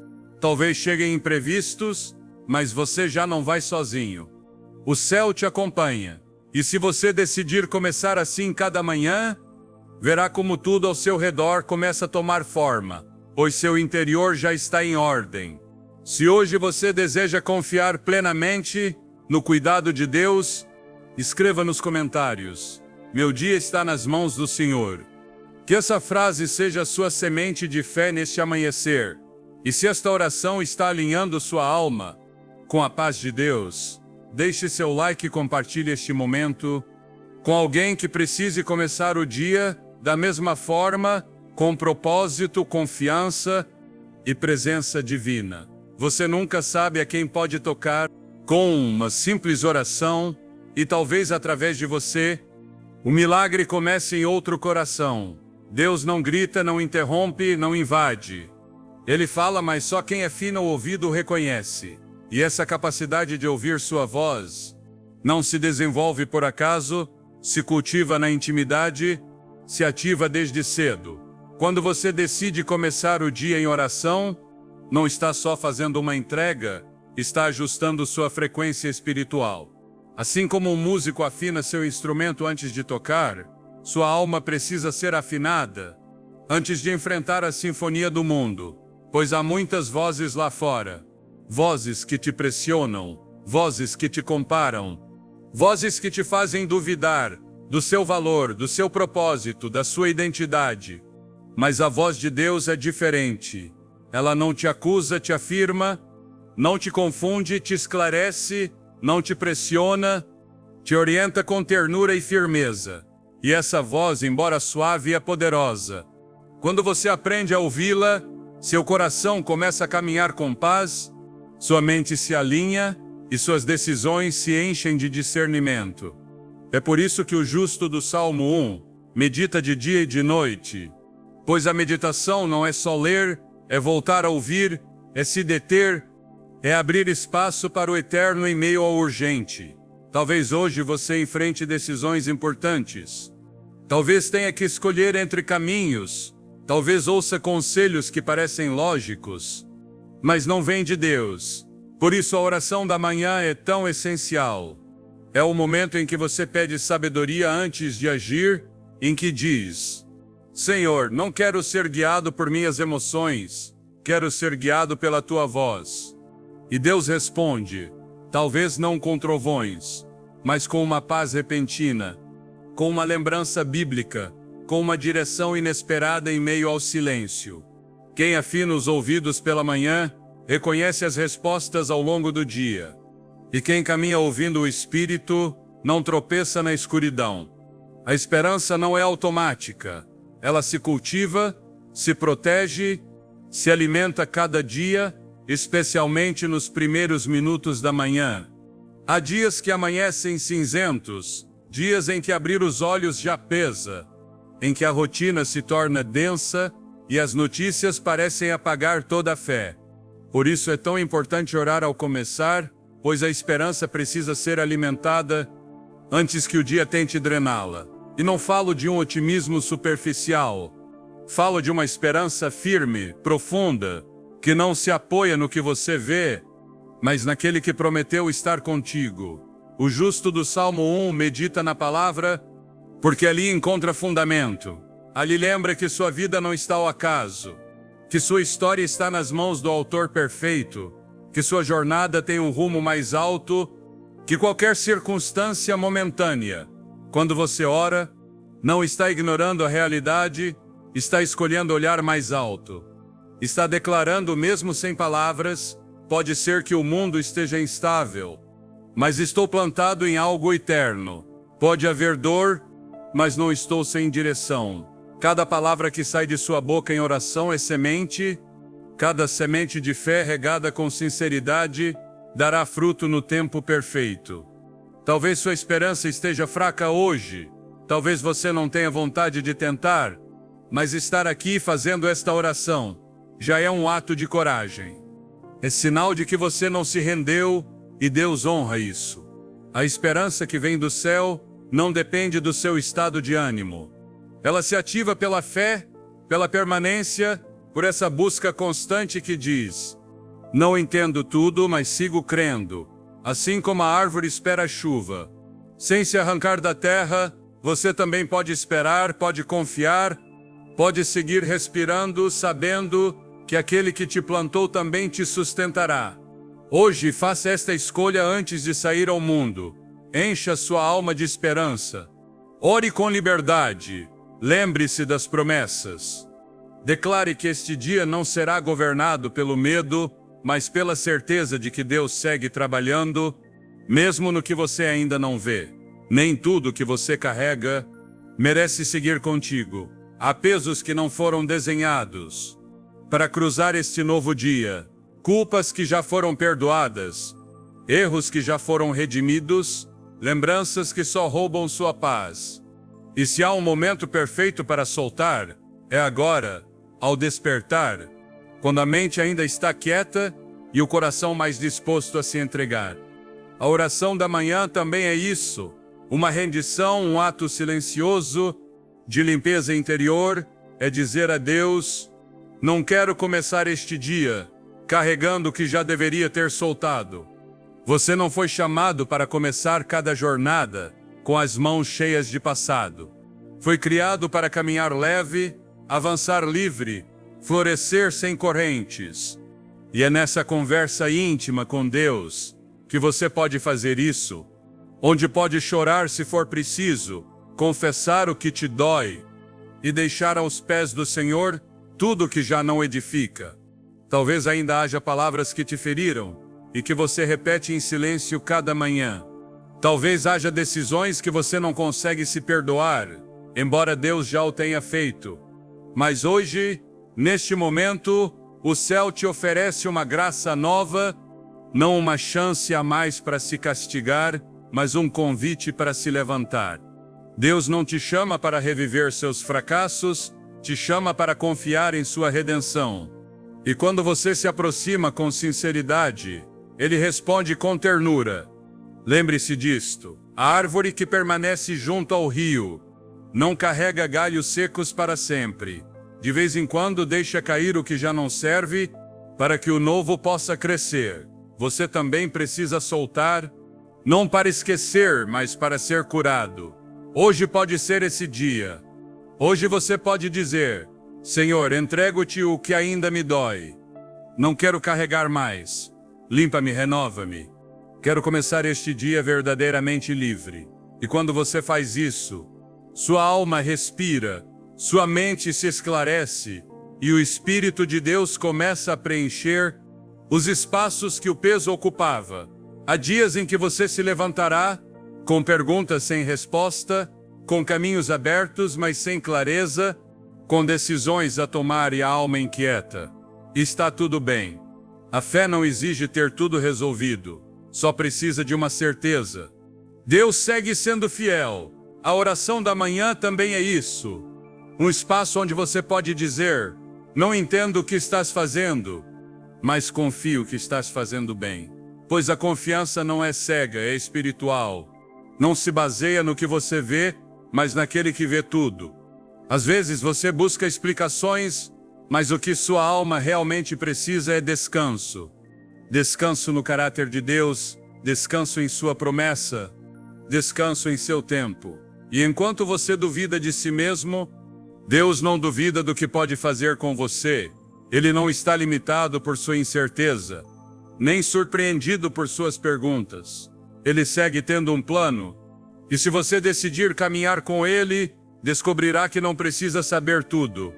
talvez cheguem imprevistos, mas você já não vai sozinho. O céu te acompanha. E se você decidir começar assim cada manhã, verá como tudo ao seu redor começa a tomar forma, pois seu interior já está em ordem. Se hoje você deseja confiar plenamente no cuidado de Deus, escreva nos comentários: meu dia está nas mãos do Senhor. Que essa frase seja a sua semente de fé neste amanhecer. E se esta oração está alinhando sua alma com a paz de Deus, deixe seu like e compartilhe este momento com alguém que precise começar o dia da mesma forma, com propósito, confiança e presença divina. Você nunca sabe a quem pode tocar com uma simples oração, e talvez através de você, o milagre comece em outro coração. Deus não grita, não interrompe, não invade. Ele fala, mas só quem é fino ao ouvido o reconhece. E essa capacidade de ouvir sua voz não se desenvolve por acaso, se cultiva na intimidade, se ativa desde cedo. Quando você decide começar o dia em oração, não está só fazendo uma entrega, está ajustando sua frequência espiritual. Assim como um músico afina seu instrumento antes de tocar, sua alma precisa ser afinada antes de enfrentar a sinfonia do mundo, pois há muitas vozes lá fora. Vozes que te pressionam, vozes que te comparam, vozes que te fazem duvidar do seu valor, do seu propósito, da sua identidade. Mas a voz de Deus é diferente. Ela não te acusa, te afirma, não te confunde, te esclarece, não te pressiona, te orienta com ternura e firmeza. E essa voz, embora suave, é poderosa. Quando você aprende a ouvi-la, seu coração começa a caminhar com paz, sua mente se alinha e suas decisões se enchem de discernimento. É por isso que o justo do Salmo 1 medita de dia e de noite, pois a meditação não é só ler, é voltar a ouvir, é se deter, é abrir espaço para o eterno em meio ao urgente. Talvez hoje você enfrente decisões importantes. Talvez tenha que escolher entre caminhos, talvez ouça conselhos que parecem lógicos, mas não vem de Deus. Por isso a oração da manhã é tão essencial. É o momento em que você pede sabedoria antes de agir, em que diz: Senhor, não quero ser guiado por minhas emoções, quero ser guiado pela tua voz. E Deus responde, talvez não com trovões, mas com uma paz repentina, com uma lembrança bíblica, com uma direção inesperada em meio ao silêncio. Quem afina os ouvidos pela manhã, reconhece as respostas ao longo do dia. E quem caminha ouvindo o Espírito, não tropeça na escuridão. A esperança não é automática. Ela se cultiva, se protege, se alimenta cada dia, especialmente nos primeiros minutos da manhã. Há dias que amanhecem cinzentos, dias em que abrir os olhos já pesa. em que a rotina se torna densa e as notícias parecem apagar toda a fé. Por isso é tão importante orar ao começar, pois a esperança precisa ser alimentada antes que o dia tente drená-la. E não falo de um otimismo superficial. Falo de uma esperança firme, profunda, que não se apoia no que você vê, mas naquele que prometeu estar contigo. O justo do Salmo 1 medita na palavra, porque ali encontra fundamento. Ali lembra que sua vida não está ao acaso, que sua história está nas mãos do Autor perfeito, que sua jornada tem um rumo mais alto que qualquer circunstância momentânea. Quando você ora, não está ignorando a realidade, está escolhendo olhar mais alto. Está declarando, mesmo sem palavras, pode ser que o mundo esteja instável, mas estou plantado em algo eterno. Pode haver dor, mas não estou sem direção. Cada palavra que sai de sua boca em oração é semente. Cada semente de fé regada com sinceridade dará fruto no tempo perfeito. Talvez sua esperança esteja fraca hoje. Talvez você não tenha vontade de tentar, mas estar aqui fazendo esta oração já é um ato de coragem. É sinal de que você não se rendeu e Deus honra isso. A esperança que vem do céu não depende do seu estado de ânimo. Ela se ativa pela fé, pela permanência, por essa busca constante que diz: não entendo tudo, mas sigo crendo. Assim como a árvore espera a chuva. Sem se arrancar da terra, você também pode esperar, pode confiar, pode seguir respirando, sabendo que aquele que te plantou também te sustentará. Hoje, faça esta escolha antes de sair ao mundo. Encha sua alma de esperança. Ore com liberdade. Lembre-se das promessas. Declare que este dia não será governado pelo medo, mas pela certeza de que Deus segue trabalhando, mesmo no que você ainda não vê. Nem tudo que você carrega merece seguir contigo. Há pesos que não foram desenhados para cruzar este novo dia, culpas que já foram perdoadas, erros que já foram redimidos, lembranças que só roubam sua paz. E se há um momento perfeito para soltar, é agora, ao despertar, quando a mente ainda está quieta e o coração mais disposto a se entregar. A oração da manhã também é isso, uma rendição, um ato silencioso de limpeza interior, é dizer a Deus: não quero começar este dia carregando o que já deveria ter soltado. Você não foi chamado para começar cada jornada com as mãos cheias de passado. Foi criado para caminhar leve, avançar livre, florescer sem correntes. E é nessa conversa íntima com Deus que você pode fazer isso, onde pode chorar se for preciso, confessar o que te dói e deixar aos pés do Senhor tudo que já não edifica. Talvez ainda haja palavras que te feriram e que você repete em silêncio cada manhã. Talvez haja decisões que você não consegue se perdoar, embora Deus já o tenha feito. Mas hoje, neste momento, o céu te oferece uma graça nova, não uma chance a mais para se castigar, mas um convite para se levantar. Deus não te chama para reviver seus fracassos, te chama para confiar em sua redenção. E quando você se aproxima com sinceridade, Ele responde com ternura. Lembre-se disto: a árvore que permanece junto ao rio não carrega galhos secos para sempre. De vez em quando deixa cair o que já não serve, para que o novo possa crescer. Você também precisa soltar, não para esquecer, mas para ser curado. Hoje pode ser esse dia. Hoje você pode dizer: Senhor, entrego-te o que ainda me dói. Não quero carregar mais. Limpa-me, renova-me. Quero começar este dia verdadeiramente livre. E quando você faz isso, sua alma respira, sua mente se esclarece e o Espírito de Deus começa a preencher os espaços que o peso ocupava. Há dias em que você se levantará com perguntas sem resposta, com caminhos abertos, mas sem clareza, com decisões a tomar e a alma inquieta. Está tudo bem. A fé não exige ter tudo resolvido, só precisa de uma certeza. Deus segue sendo fiel. A oração da manhã também é isso. Um espaço onde você pode dizer: não entendo o que estás fazendo, mas confio que estás fazendo bem. Pois a confiança não é cega, é espiritual. Não se baseia no que você vê, mas naquele que vê tudo. Às vezes você busca explicações, mas o que sua alma realmente precisa é descanso. Descanso no caráter de Deus, descanso em sua promessa, descanso em seu tempo. E enquanto você duvida de si mesmo, Deus não duvida do que pode fazer com você. Ele não está limitado por sua incerteza, nem surpreendido por suas perguntas. Ele segue tendo um plano, e se você decidir caminhar com ele, descobrirá que não precisa saber tudo.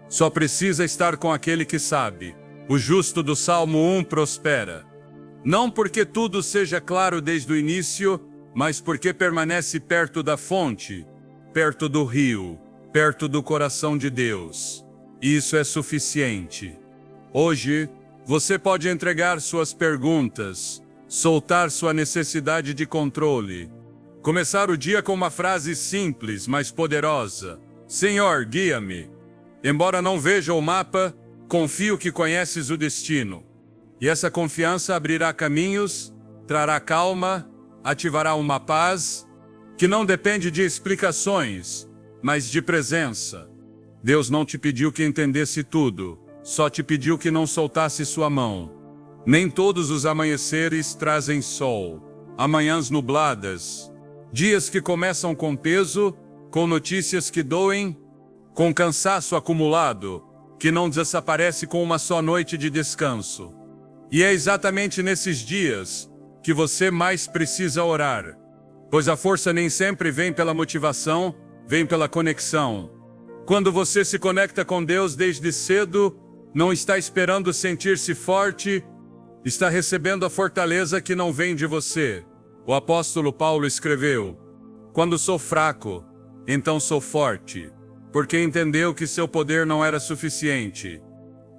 Só precisa estar com aquele que sabe. O justo do Salmo 1 prospera. Não porque tudo seja claro desde o início, mas porque permanece perto da fonte, perto do rio, perto do coração de Deus. Isso é suficiente. Hoje, você pode entregar suas perguntas, soltar sua necessidade de controle. Começar o dia com uma frase simples, mas poderosa: Senhor, guia-me. Embora não veja o mapa, confio que conheces o destino. E essa confiança abrirá caminhos, trará calma, ativará uma paz que não depende de explicações, mas de presença. Deus não te pediu que entendesse tudo, só te pediu que não soltasse sua mão. Nem todos os amanheceres trazem sol, amanhãs nubladas, dias que começam com peso, com notícias que doem, com cansaço acumulado, que não desaparece com uma só noite de descanso. E é exatamente nesses dias que você mais precisa orar, pois a força nem sempre vem pela motivação, vem pela conexão. Quando você se conecta com Deus desde cedo, não está esperando sentir-se forte, está recebendo a fortaleza que não vem de você. O apóstolo Paulo escreveu: quando sou fraco, então sou forte, porque entendeu que seu poder não era suficiente,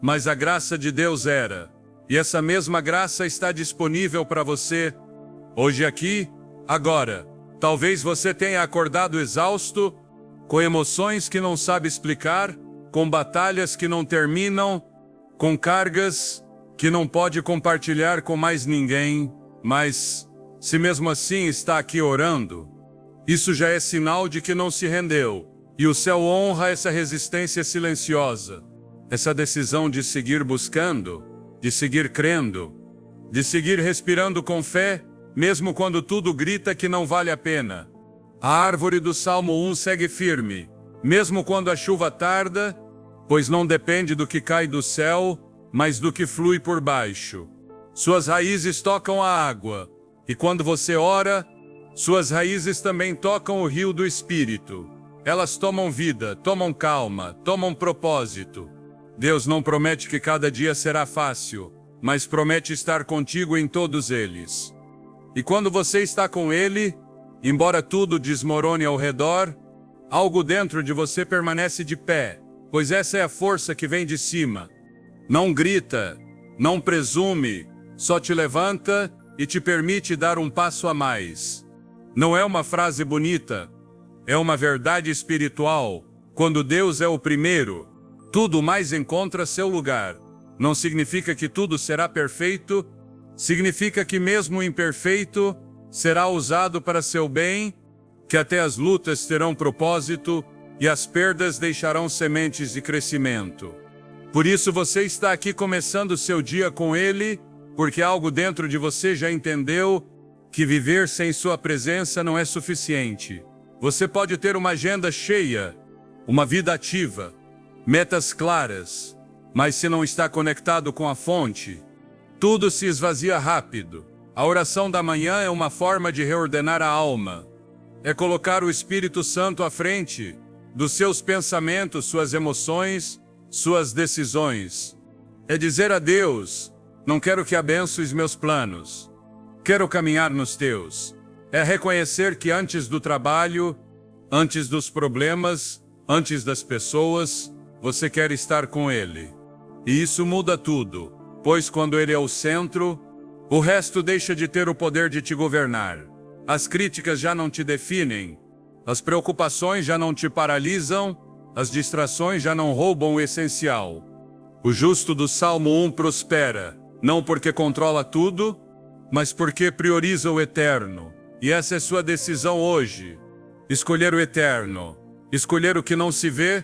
mas a graça de Deus era, e essa mesma graça está disponível para você, hoje aqui, agora. Talvez você tenha acordado exausto, com emoções que não sabe explicar, com batalhas que não terminam, com cargas que não pode compartilhar com mais ninguém, mas, se mesmo assim está aqui orando, isso já é sinal de que não se rendeu, e o céu honra essa resistência silenciosa, essa decisão de seguir buscando, de seguir crendo, de seguir respirando com fé, mesmo quando tudo grita que não vale a pena. A árvore do Salmo 1 segue firme, mesmo quando a chuva tarda, pois não depende do que cai do céu, mas do que flui por baixo. Suas raízes tocam a água, e quando você ora, suas raízes também tocam o rio do Espírito. Elas tomam vida, tomam calma, tomam propósito. Deus não promete que cada dia será fácil, mas promete estar contigo em todos eles. E quando você está com Ele, embora tudo desmorone ao redor, algo dentro de você permanece de pé, pois essa é a força que vem de cima. Não grita, não presume, só te levanta e te permite dar um passo a mais. Não é uma frase bonita, é uma verdade espiritual. Quando Deus é o primeiro, tudo mais encontra seu lugar. Não significa que tudo será perfeito, significa que mesmo o imperfeito será usado para seu bem, que até as lutas terão propósito e as perdas deixarão sementes de crescimento. Por isso você está aqui começando seu dia com Ele, porque algo dentro de você já entendeu que viver sem sua presença não é suficiente. Você pode ter uma agenda cheia, uma vida ativa, metas claras, mas se não está conectado com a fonte, tudo se esvazia rápido. A oração da manhã é uma forma de reordenar a alma. É colocar o Espírito Santo à frente dos seus pensamentos, suas emoções, suas decisões. É dizer a Deus: não quero que abençoes meus planos, quero caminhar nos teus. É reconhecer que antes do trabalho, antes dos problemas, antes das pessoas, você quer estar com Ele. E isso muda tudo, pois quando Ele é o centro, o resto deixa de ter o poder de te governar. As críticas já não te definem, as preocupações já não te paralisam, As distrações já não roubam o essencial. O justo do Salmo 1 prospera, não porque controla tudo, mas porque prioriza o eterno. E essa é sua decisão hoje. Escolher o eterno. Escolher o que não se vê,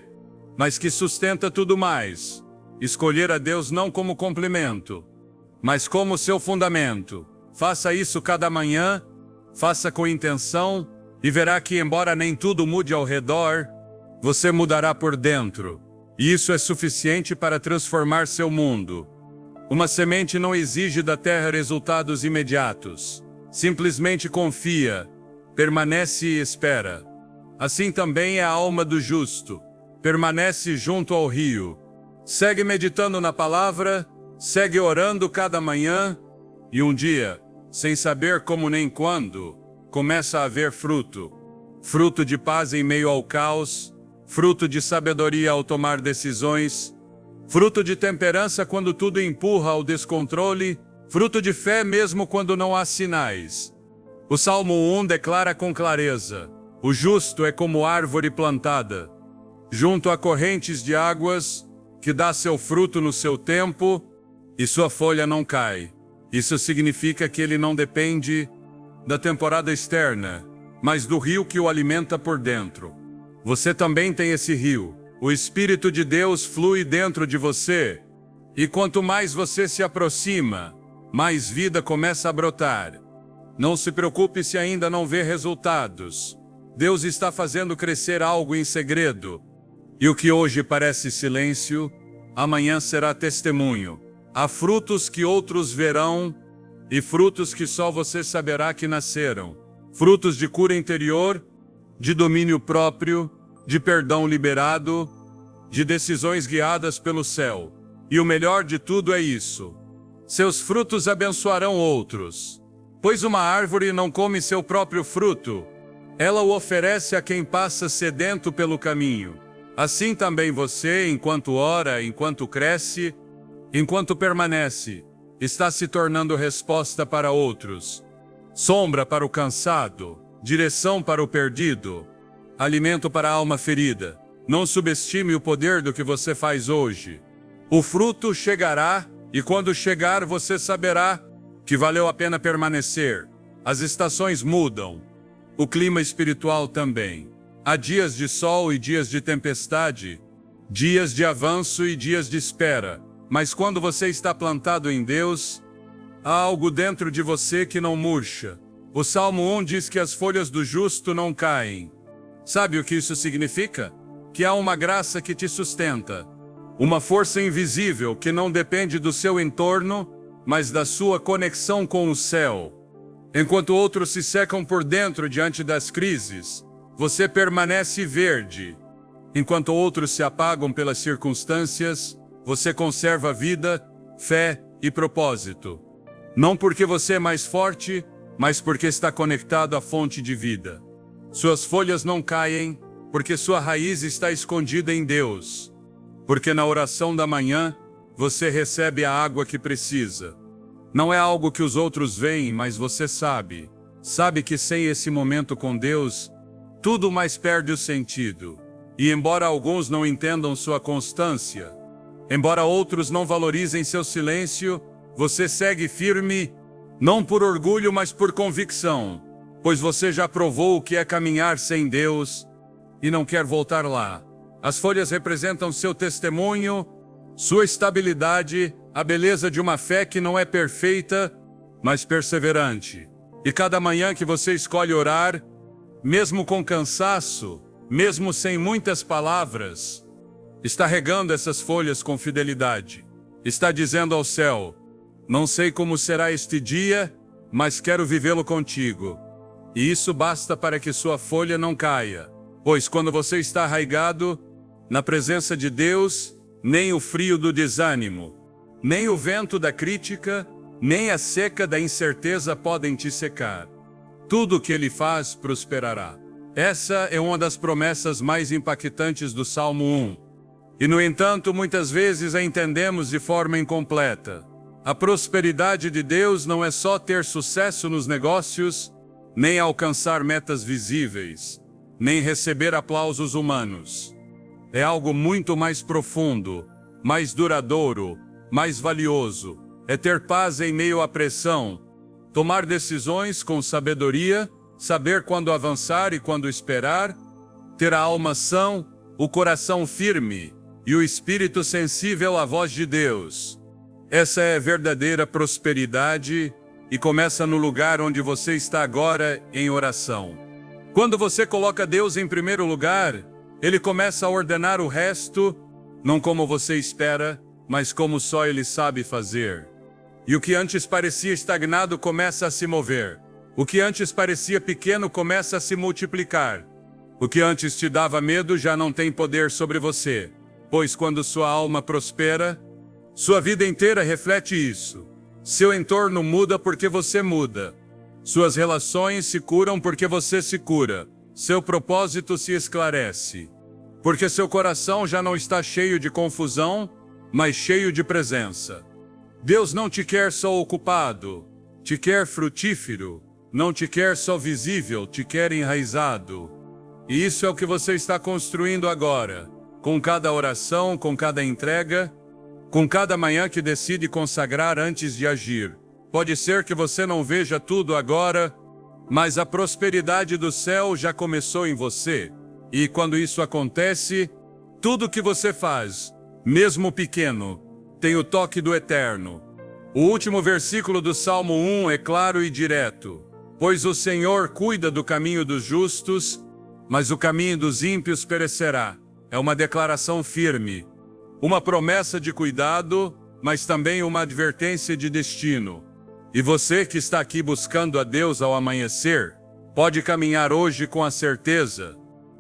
mas que sustenta tudo mais. Escolher a Deus não como complemento, mas como seu fundamento. Faça isso cada manhã, faça com intenção, e verá que, embora nem tudo mude ao redor, você mudará por dentro. E isso é suficiente para transformar seu mundo. Uma semente não exige da terra resultados imediatos. Simplesmente confia, permanece e espera. Assim também é a alma do justo. Permanece junto ao rio. Segue meditando na palavra, segue orando cada manhã, e um dia, sem saber como nem quando, começa a haver fruto. Fruto de paz em meio ao caos, fruto de sabedoria ao tomar decisões, fruto de temperança quando tudo empurra ao descontrole, fruto de fé mesmo quando não há sinais. O Salmo 1 declara com clareza: o justo é como árvore plantada, junto a correntes de águas, que dá seu fruto no seu tempo, e sua folha não cai. Isso significa que ele não depende da temporada externa, mas do rio que o alimenta por dentro. Você também tem esse rio. O Espírito de Deus flui dentro de você, e quanto mais você se aproxima, mais vida começa a brotar. Não se preocupe se ainda não vê resultados. Deus está fazendo crescer algo em segredo. E o que hoje parece silêncio, amanhã será testemunho. Há frutos que outros verão, e frutos que só você saberá que nasceram. Frutos de cura interior, de domínio próprio, de perdão liberado, de decisões guiadas pelo céu. E o melhor de tudo é isso: seus frutos abençoarão outros. Pois uma árvore não come seu próprio fruto, ela o oferece a quem passa sedento pelo caminho. Assim também você, enquanto ora, enquanto cresce, enquanto permanece, está se tornando resposta para outros. Sombra para o cansado, direção para o perdido, alimento para a alma ferida. Não subestime o poder do que você faz hoje. O fruto chegará, e quando chegar você saberá que valeu a pena permanecer. As estações mudam, o clima espiritual também. Há dias de sol e dias de tempestade, dias de avanço e dias de espera. Mas quando você está plantado em Deus, há algo dentro de você que não murcha. O Salmo 1 diz que as folhas do justo não caem. Sabe o que isso significa? Que há uma graça que te sustenta. Uma força invisível que não depende do seu entorno, mas da sua conexão com o céu. Enquanto outros se secam por dentro diante das crises, você permanece verde. Enquanto outros se apagam pelas circunstâncias, você conserva vida, fé e propósito. Não porque você é mais forte, mas porque está conectado à fonte de vida. Suas folhas não caem, porque sua raiz está escondida em Deus. Porque na oração da manhã, você recebe a água que precisa. Não é algo que os outros veem, mas você sabe. Sabe que sem esse momento com Deus, tudo mais perde o sentido. E embora alguns não entendam sua constância, embora outros não valorizem seu silêncio, você segue firme, não por orgulho, mas por convicção, pois você já provou o que é caminhar sem Deus e não quer voltar lá. As folhas representam seu testemunho, sua estabilidade, a beleza de uma fé que não é perfeita, mas perseverante. E cada manhã que você escolhe orar, mesmo com cansaço, mesmo sem muitas palavras, está regando essas folhas com fidelidade. Está dizendo ao céu: não sei como será este dia, mas quero vivê-lo contigo. E isso basta para que sua folha não caia. Pois quando você está arraigado na presença de Deus, nem o frio do desânimo, nem o vento da crítica, nem a seca da incerteza podem te secar. Tudo o que ele faz prosperará. Essa é uma das promessas mais impactantes do Salmo 1. E, no entanto, muitas vezes a entendemos de forma incompleta. A prosperidade de Deus não é só ter sucesso nos negócios, nem alcançar metas visíveis, nem receber aplausos humanos. é algo muito mais profundo, mais duradouro, mais valioso. É ter paz em meio à pressão, tomar decisões com sabedoria, saber quando avançar e quando esperar, ter a alma sã, o coração firme e o espírito sensível à voz de Deus. Essa é verdadeira prosperidade e começa no lugar onde você está agora em oração. Quando você coloca Deus em primeiro lugar, Ele começa a ordenar o resto, não como você espera, mas como só Ele sabe fazer. E o que antes parecia estagnado começa a se mover. O que antes parecia pequeno começa a se multiplicar. O que antes te dava medo já não tem poder sobre você, pois quando sua alma prospera, sua vida inteira reflete isso. Seu entorno muda porque você muda. Suas relações se curam porque você se cura. Seu propósito se esclarece. Porque seu coração já não está cheio de confusão, mas cheio de presença. Deus não te quer só ocupado, te quer frutífero. Não te quer só visível, te quer enraizado. E isso é o que você está construindo agora, com cada oração, com cada entrega, com cada manhã que decide consagrar antes de agir. Pode ser que você não veja tudo agora, mas a prosperidade do céu já começou em você. E quando isso acontece, tudo que você faz, mesmo pequeno, tem o toque do Eterno. O último versículo do Salmo 1 é claro e direto. Pois o Senhor cuida do caminho dos justos, mas o caminho dos ímpios perecerá. É uma declaração firme, uma promessa de cuidado, mas também uma advertência de destino. E você que está aqui buscando a Deus ao amanhecer, pode caminhar hoje com a certeza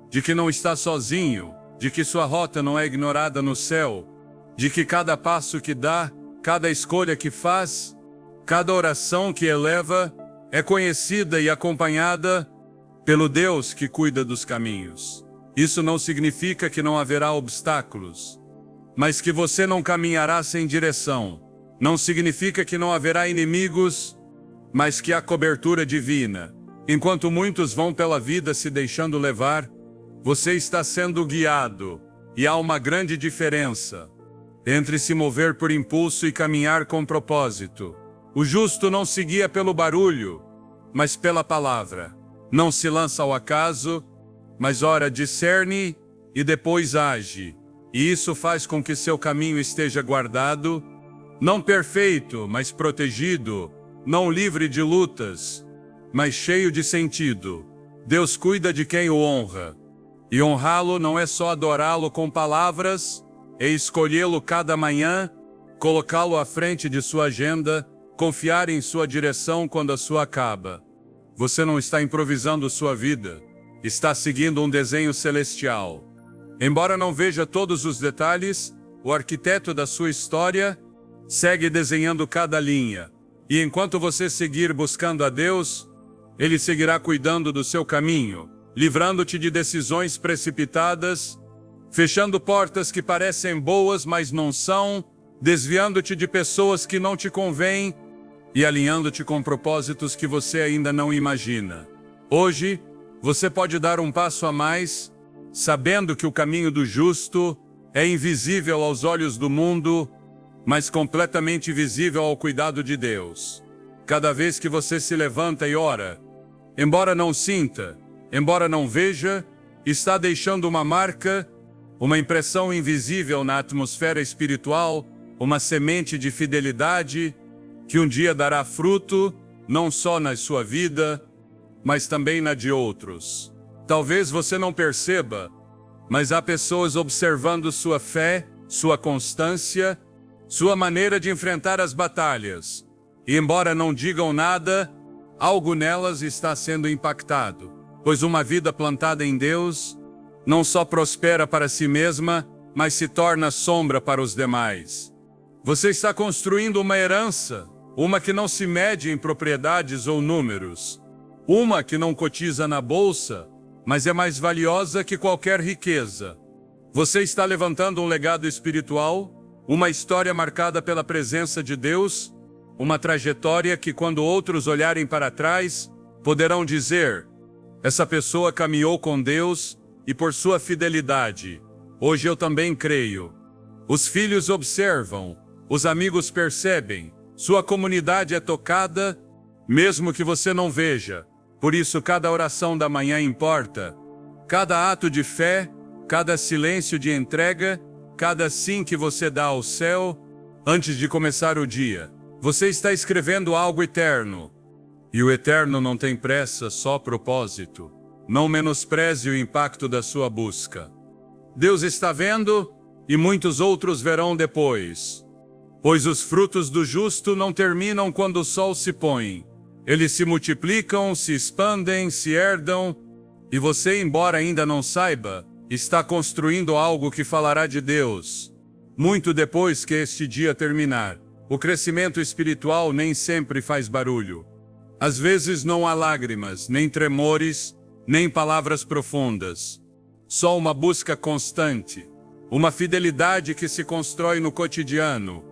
de que não está sozinho, de que sua rota não é ignorada no céu, de que cada passo que dá, cada escolha que faz, cada oração que eleva, é conhecida e acompanhada pelo Deus que cuida dos caminhos. Isso não significa que não haverá obstáculos, mas que você não caminhará sem direção. Não significa que não haverá inimigos, mas que há cobertura divina. Enquanto muitos vão pela vida se deixando levar, você está sendo guiado, e há uma grande diferença entre se mover por impulso e caminhar com propósito. O justo não se guia pelo barulho, mas pela palavra. Não se lança ao acaso, mas ora discerne e depois age. E isso faz com que seu caminho esteja guardado, não perfeito, mas protegido, não livre de lutas, mas cheio de sentido. Deus cuida de quem o honra. E honrá-lo não é só adorá-lo com palavras, é escolhê-lo cada manhã, colocá-lo à frente de sua agenda, confiar em sua direção quando a sua acaba. Você não está improvisando sua vida, está seguindo um desenho celestial. Embora não veja todos os detalhes, o arquiteto da sua história segue desenhando cada linha. E enquanto você seguir buscando a Deus, Ele seguirá cuidando do seu caminho, livrando-te de decisões precipitadas, fechando portas que parecem boas, mas não são, desviando-te de pessoas que não te convêm e alinhando-te com propósitos que você ainda não imagina. Hoje, você pode dar um passo a mais, sabendo que o caminho do justo é invisível aos olhos do mundo, mas completamente visível ao cuidado de Deus. Cada vez que você se levanta e ora, embora não sinta, embora não veja, está deixando uma marca, uma impressão invisível na atmosfera espiritual, uma semente de fidelidade que um dia dará fruto, não só na sua vida, mas também na de outros. Talvez você não perceba, mas há pessoas observando sua fé, sua constância, sua maneira de enfrentar as batalhas. E embora não digam nada, algo nelas está sendo impactado, pois uma vida plantada em Deus não só prospera para si mesma, mas se torna sombra para os demais. Você está construindo uma herança, uma que não se mede em propriedades ou números, uma que não cotiza na bolsa, mas é mais valiosa que qualquer riqueza. Você está levantando um legado espiritual, uma história marcada pela presença de Deus, uma trajetória que, quando outros olharem para trás, poderão dizer: essa pessoa caminhou com Deus e, por sua fidelidade, Hoje eu também creio. Os filhos observam, os amigos percebem, sua comunidade é tocada, mesmo que você não veja. Por isso cada oração da manhã importa. Cada ato de fé, cada silêncio de entrega, cada sim que você dá ao céu, antes de começar o dia. Você está escrevendo algo eterno. E o eterno não tem pressa, só propósito. Não menospreze o impacto da sua busca. Deus está vendo, e muitos outros verão depois. Pois os frutos do justo não terminam quando o sol se põe. Eles se multiplicam, se expandem, se herdam, e você, embora ainda não saiba, está construindo algo que falará de Deus. Muito depois que este dia terminar. O crescimento espiritual nem sempre faz barulho. Às vezes não há lágrimas, nem tremores, nem palavras profundas. Só uma busca constante, uma fidelidade que se constrói no cotidiano,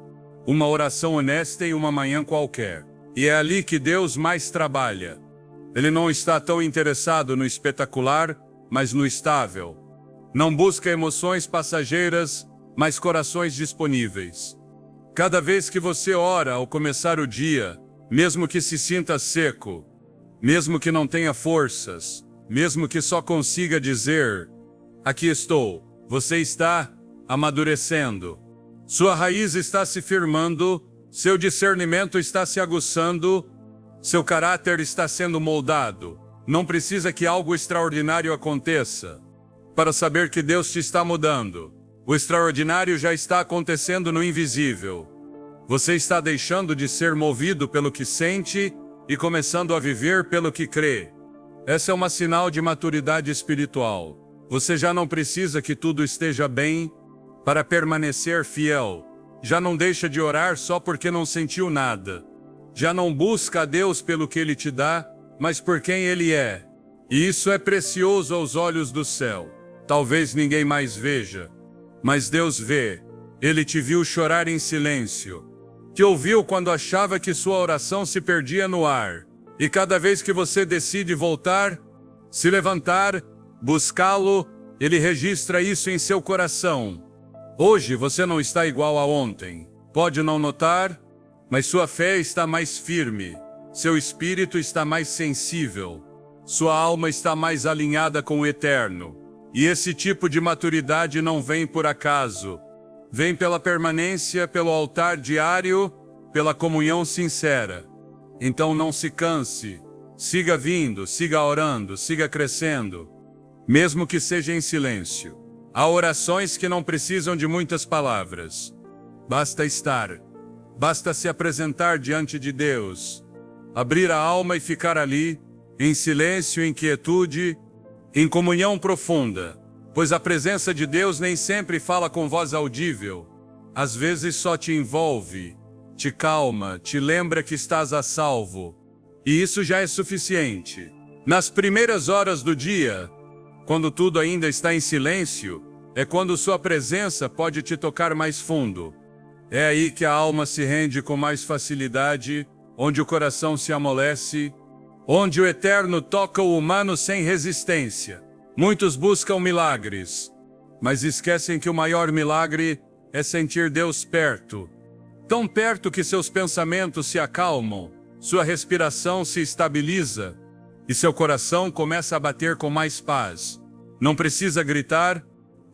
uma oração honesta em uma manhã qualquer. E é ali que Deus mais trabalha. Ele não está tão interessado no espetacular, mas no estável. Não busca emoções passageiras, mas corações disponíveis. Cada vez que você ora ao começar o dia, mesmo que se sinta seco, mesmo que não tenha forças, mesmo que só consiga dizer: aqui estou, você está amadurecendo. Sua raiz está se firmando, seu discernimento está se aguçando, seu caráter está sendo moldado. Não precisa que algo extraordinário aconteça para saber que Deus te está mudando. O extraordinário já está acontecendo no invisível. Você está deixando de ser movido pelo que sente e começando a viver pelo que crê. Essa é uma sinal de maturidade espiritual. Você já não precisa que tudo esteja bem para permanecer fiel. Já não deixa de orar só porque não sentiu nada. Já não busca a Deus pelo que Ele te dá, mas por quem Ele é. E isso é precioso aos olhos do céu. Talvez ninguém mais veja, mas Deus vê. Ele te viu chorar em silêncio. Te ouviu quando achava que sua oração se perdia no ar. E cada vez que você decide voltar, se levantar, buscá-lo, Ele registra isso em seu coração. Hoje você não está igual a ontem. Pode não notar, mas sua fé está mais firme. Seu espírito está mais sensível. Sua alma está mais alinhada com o eterno. E esse tipo de maturidade não vem por acaso. Vem pela permanência, pelo altar diário, pela comunhão sincera. Então não se canse. Siga vindo, siga orando, siga crescendo. Mesmo que seja em silêncio. Há orações que não precisam de muitas palavras. Basta estar. Basta se apresentar diante de Deus. Abrir a alma e ficar ali, em silêncio, em quietude, em comunhão profunda. Pois a presença de Deus nem sempre fala com voz audível. Às vezes só te envolve, te calma, te lembra que estás a salvo. E isso já é suficiente. Nas primeiras horas do dia, quando tudo ainda está em silêncio, é quando sua presença pode te tocar mais fundo. É aí que a alma se rende com mais facilidade, onde o coração se amolece, onde o eterno toca o humano sem resistência. Muitos buscam milagres, mas esquecem que o maior milagre é sentir Deus perto. Tão perto que seus pensamentos se acalmam, sua respiração se estabiliza e seu coração começa a bater com mais paz. Não precisa gritar,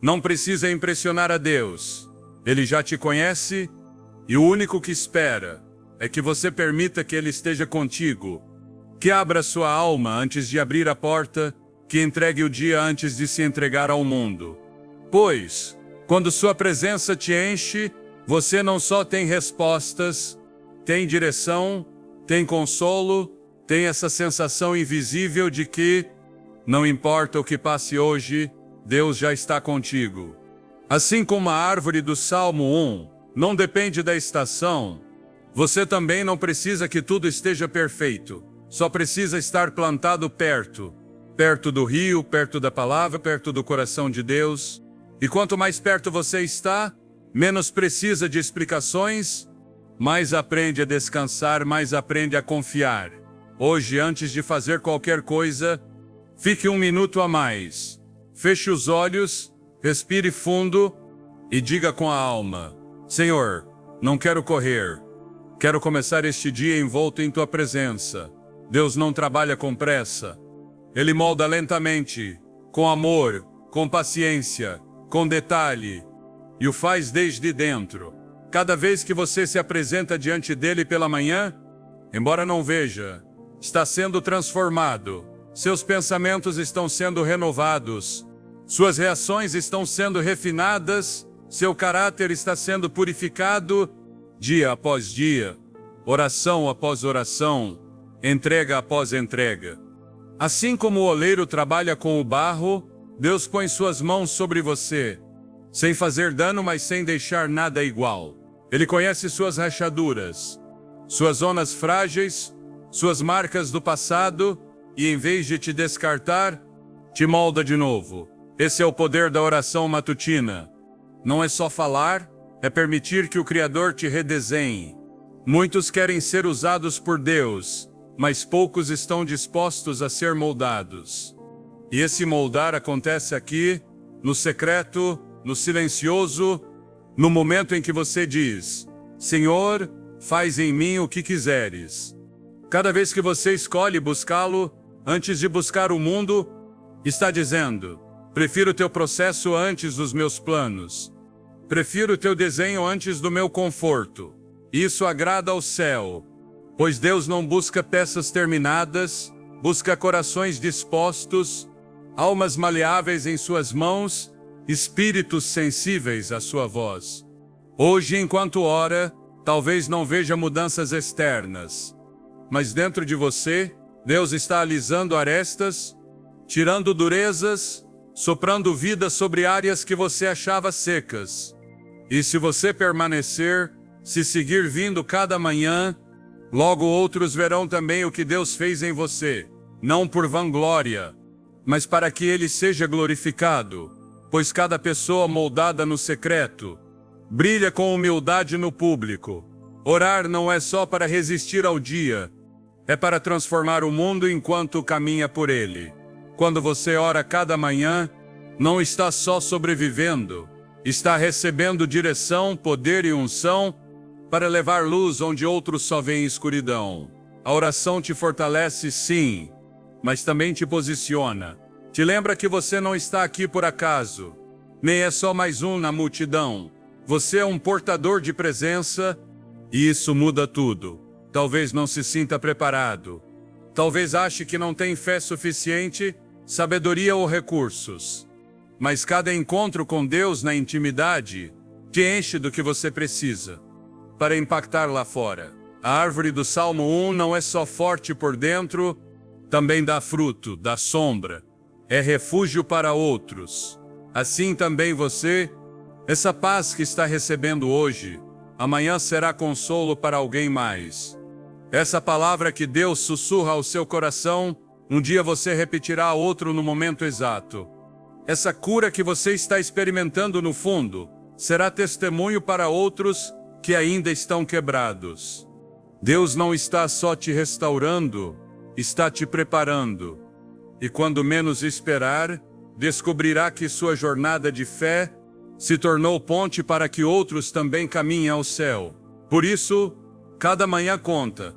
não precisa impressionar a Deus. Ele já te conhece e o único que espera é que você permita que Ele esteja contigo, que abra sua alma antes de abrir a porta, que entregue o dia antes de se entregar ao mundo. Pois, quando sua presença te enche, você não só tem respostas, tem direção, tem consolo, tem essa sensação invisível de que, não importa o que passe hoje, Deus já está contigo. Assim como a árvore do Salmo 1 não depende da estação, você também não precisa que tudo esteja perfeito. Só precisa estar plantado perto do rio, perto da palavra, perto do coração de Deus. E quanto mais perto você está, menos precisa de explicações, mais aprende a descansar, mais aprende a confiar. Hoje, antes de fazer qualquer coisa, fique 1 minuto a mais. Feche os olhos, Respire fundo e diga com a alma: Senhor, não quero correr. Quero começar este dia envolto em Tua presença. Deus não trabalha com pressa. Ele molda lentamente, com amor, com paciência, com detalhe, e o faz desde dentro. Cada vez que você se apresenta diante dele pela manhã, embora não veja, está sendo transformado. Seus pensamentos estão sendo renovados. Suas reações estão sendo refinadas. Seu caráter está sendo purificado dia após dia, oração após oração, entrega após entrega. Assim como o oleiro trabalha com o barro, Deus põe suas mãos sobre você, sem fazer dano, mas sem deixar nada igual. Ele conhece suas rachaduras, suas zonas frágeis, suas marcas do passado, e em vez de te descartar, te molda de novo. Esse é o poder da oração matutina. Não é só falar, é permitir que o Criador te redesenhe. Muitos querem ser usados por Deus, mas poucos estão dispostos a ser moldados. E esse moldar acontece aqui, no secreto, no silencioso, no momento em que você diz: Senhor, faz em mim o que quiseres. Cada vez que você escolhe buscá-lo, antes de buscar o mundo, está dizendo: prefiro teu processo antes dos meus planos. Prefiro teu desenho antes do meu conforto. Isso agrada ao céu, pois Deus não busca peças terminadas, busca corações dispostos, almas maleáveis em suas mãos, espíritos sensíveis à sua voz. Hoje, enquanto ora, talvez não veja mudanças externas, mas dentro de você, Deus está alisando arestas, tirando durezas, soprando vida sobre áreas que você achava secas. E se você permanecer, se seguir vindo cada manhã, logo outros verão também o que Deus fez em você, não por vanglória, mas para que Ele seja glorificado, pois cada pessoa moldada no secreto brilha com humildade no público. Orar não é só para resistir ao dia, é para transformar o mundo enquanto caminha por ele. Quando você ora cada manhã, não está só sobrevivendo, está recebendo direção, poder e unção para levar luz onde outros só veem escuridão. A oração te fortalece, sim, mas também te posiciona. Te lembra que você não está aqui por acaso, nem é só mais um na multidão. Você é um portador de presença, e isso muda tudo. Talvez não se sinta preparado. Talvez ache que não tem fé suficiente, sabedoria ou recursos. Mas cada encontro com Deus na intimidade te enche do que você precisa para impactar lá fora. A árvore do Salmo 1 não é só forte por dentro, também dá fruto, dá sombra. É refúgio para outros. Assim também você, essa paz que está recebendo hoje, amanhã será consolo para alguém mais. Essa palavra que Deus sussurra ao seu coração, um dia você repetirá a outro no momento exato. Essa cura que você está experimentando no fundo, será testemunho para outros que ainda estão quebrados. Deus não está só te restaurando, está te preparando. E quando menos esperar, descobrirá que sua jornada de fé se tornou ponte para que outros também caminhem ao céu. Por isso, cada manhã conta.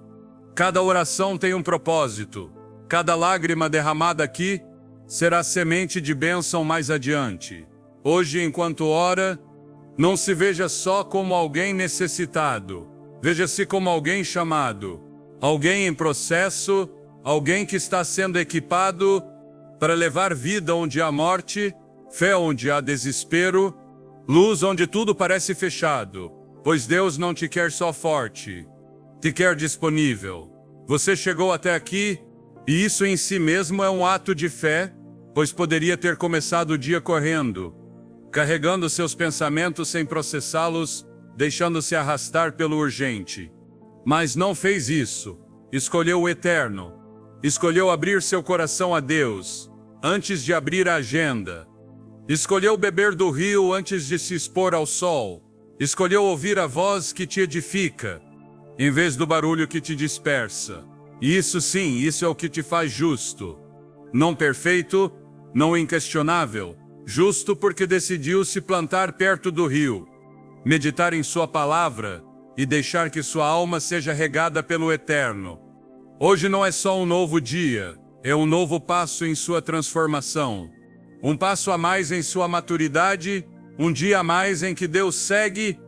Cada oração tem um propósito. Cada lágrima derramada aqui será semente de bênção mais adiante. Hoje, enquanto ora, não se veja só como alguém necessitado. Veja-se como alguém chamado, alguém em processo, alguém que está sendo equipado para levar vida onde há morte, fé onde há desespero, luz onde tudo parece fechado, pois Deus não te quer só forte, te quer disponível. Você chegou até aqui, e isso em si mesmo é um ato de fé, pois poderia ter começado o dia correndo, carregando seus pensamentos sem processá-los, deixando-se arrastar pelo urgente. Mas não fez isso. Escolheu o eterno. Escolheu abrir seu coração a Deus, antes de abrir a agenda. Escolheu beber do rio antes de se expor ao sol. Escolheu ouvir a voz que te edifica, em vez do barulho que te dispersa. E isso sim, isso é o que te faz justo. Não perfeito, não inquestionável, justo porque decidiu se plantar perto do rio, meditar em sua palavra e deixar que sua alma seja regada pelo Eterno. Hoje não é só um novo dia, é um novo passo em sua transformação. Um passo a mais em sua maturidade, um dia a mais em que Deus segue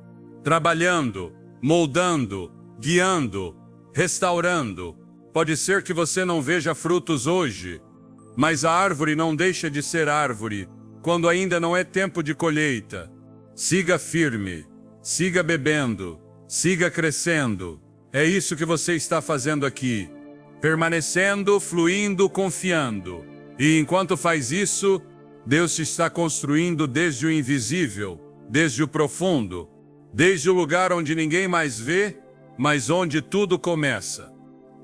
trabalhando, moldando, guiando, restaurando. Pode ser que você não veja frutos hoje, mas a árvore não deixa de ser árvore quando ainda não é tempo de colheita. Siga firme, siga bebendo, siga crescendo. É isso que você está fazendo aqui. Permanecendo, fluindo, confiando. E enquanto faz isso, Deus te está construindo desde o invisível, desde o profundo, desde o lugar onde ninguém mais vê, mas onde tudo começa.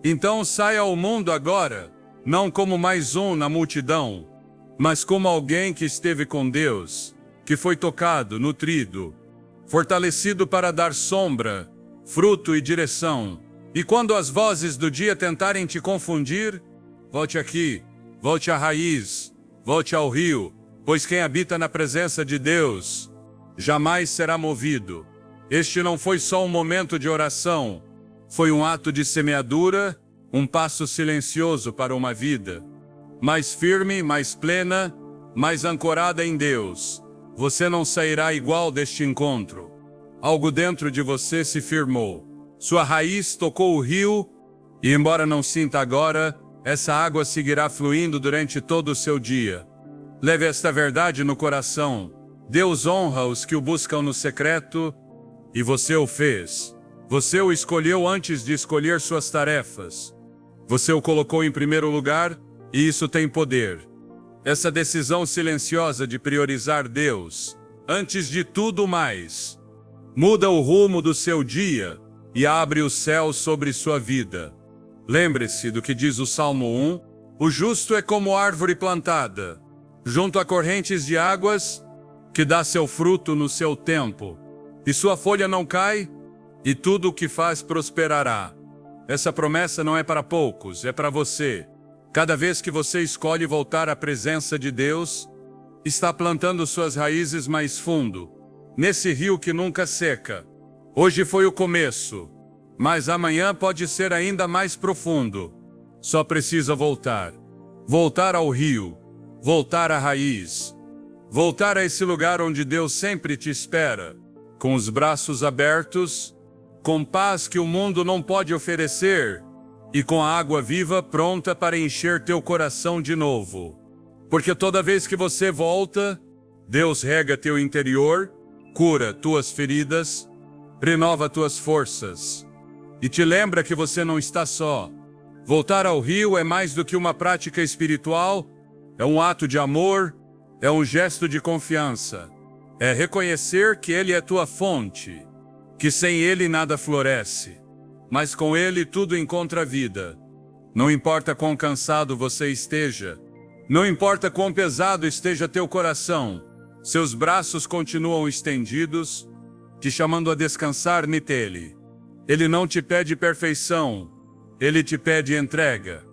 Então saia ao mundo agora, não como mais um na multidão, mas como alguém que esteve com Deus, que foi tocado, nutrido, fortalecido para dar sombra, fruto e direção. E quando as vozes do dia tentarem te confundir, volte aqui, volte à raiz, volte ao rio, pois quem habita na presença de Deus jamais será movido. Este não foi só um momento de oração, foi um ato de semeadura, um passo silencioso para uma vida mais firme, mais plena, mais ancorada em Deus. Você não sairá igual deste encontro. Algo dentro de você se firmou. Sua raiz tocou o rio, e embora não sinta agora, essa água seguirá fluindo durante todo o seu dia. Leve esta verdade no coração. Deus honra os que o buscam no secreto, e você o fez. Você o escolheu antes de escolher suas tarefas. Você o colocou em primeiro lugar, e isso tem poder. Essa decisão silenciosa de priorizar Deus, antes de tudo mais, muda o rumo do seu dia e abre o céu sobre sua vida. Lembre-se do que diz o Salmo 1, o justo é como árvore plantada, junto a correntes de águas, que dá seu fruto no seu tempo, e sua folha não cai, e tudo o que faz prosperará. Essa promessa não é para poucos, é para você. Cada vez que você escolhe voltar à presença de Deus, está plantando suas raízes mais fundo, nesse rio que nunca seca. Hoje foi o começo, mas amanhã pode ser ainda mais profundo. Só precisa voltar. Voltar ao rio, voltar à raiz, voltar a esse lugar onde Deus sempre te espera, com os braços abertos, com paz que o mundo não pode oferecer, e com a água viva pronta para encher teu coração de novo. Porque toda vez que você volta, Deus rega teu interior, cura tuas feridas, renova tuas forças, e te lembra que você não está só. Voltar ao rio é mais do que uma prática espiritual, é um ato de amor, é um gesto de confiança. É reconhecer que Ele é tua fonte, que sem Ele nada floresce, mas com Ele tudo encontra vida. Não importa quão cansado você esteja, não importa quão pesado esteja teu coração, seus braços continuam estendidos, te chamando a descansar nele. Ele não te pede perfeição, Ele te pede entrega.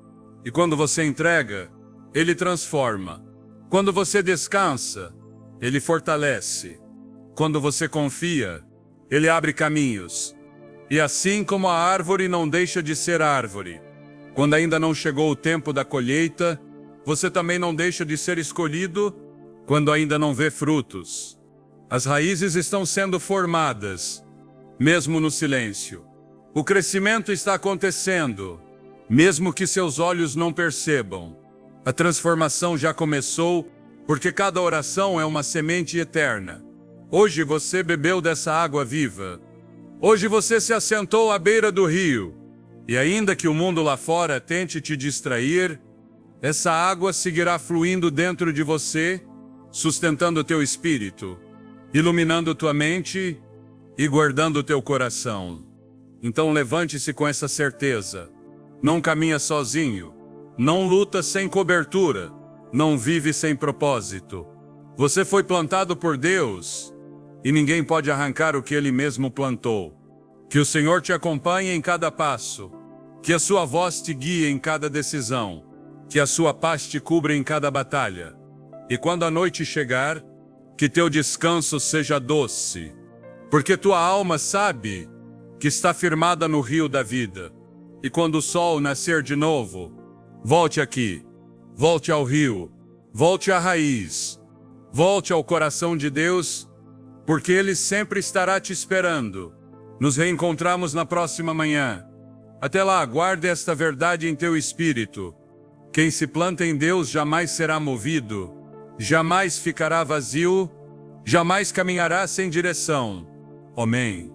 E quando você entrega, Ele transforma. Quando você descansa, Ele fortalece. Quando você confia, Ele abre caminhos. E assim como a árvore não deixa de ser árvore, quando ainda não chegou o tempo da colheita, você também não deixa de ser escolhido quando ainda não vê frutos. As raízes estão sendo formadas, mesmo no silêncio. O crescimento está acontecendo, mesmo que seus olhos não percebam. A transformação já começou, porque cada oração é uma semente eterna. Hoje você bebeu dessa água viva. Hoje você se assentou à beira do rio. E ainda que o mundo lá fora tente te distrair, essa água seguirá fluindo dentro de você, sustentando teu espírito, iluminando tua mente e guardando teu coração. Então levante-se com essa certeza. Não caminha sozinho. Não luta sem cobertura. Não vive sem propósito. Você foi plantado por Deus, e ninguém pode arrancar o que Ele mesmo plantou. Que o Senhor te acompanhe em cada passo. Que a sua voz te guie em cada decisão. Que a sua paz te cubra em cada batalha. E quando a noite chegar, que teu descanso seja doce, porque tua alma sabe que está firmada no rio da vida. E quando o sol nascer de novo, volte aqui, volte ao rio, volte à raiz, volte ao coração de Deus, porque Ele sempre estará te esperando. Nos reencontramos na próxima manhã. Até lá, guarde esta verdade em teu espírito. Quem se planta em Deus jamais será movido, jamais ficará vazio, jamais caminhará sem direção. Amém.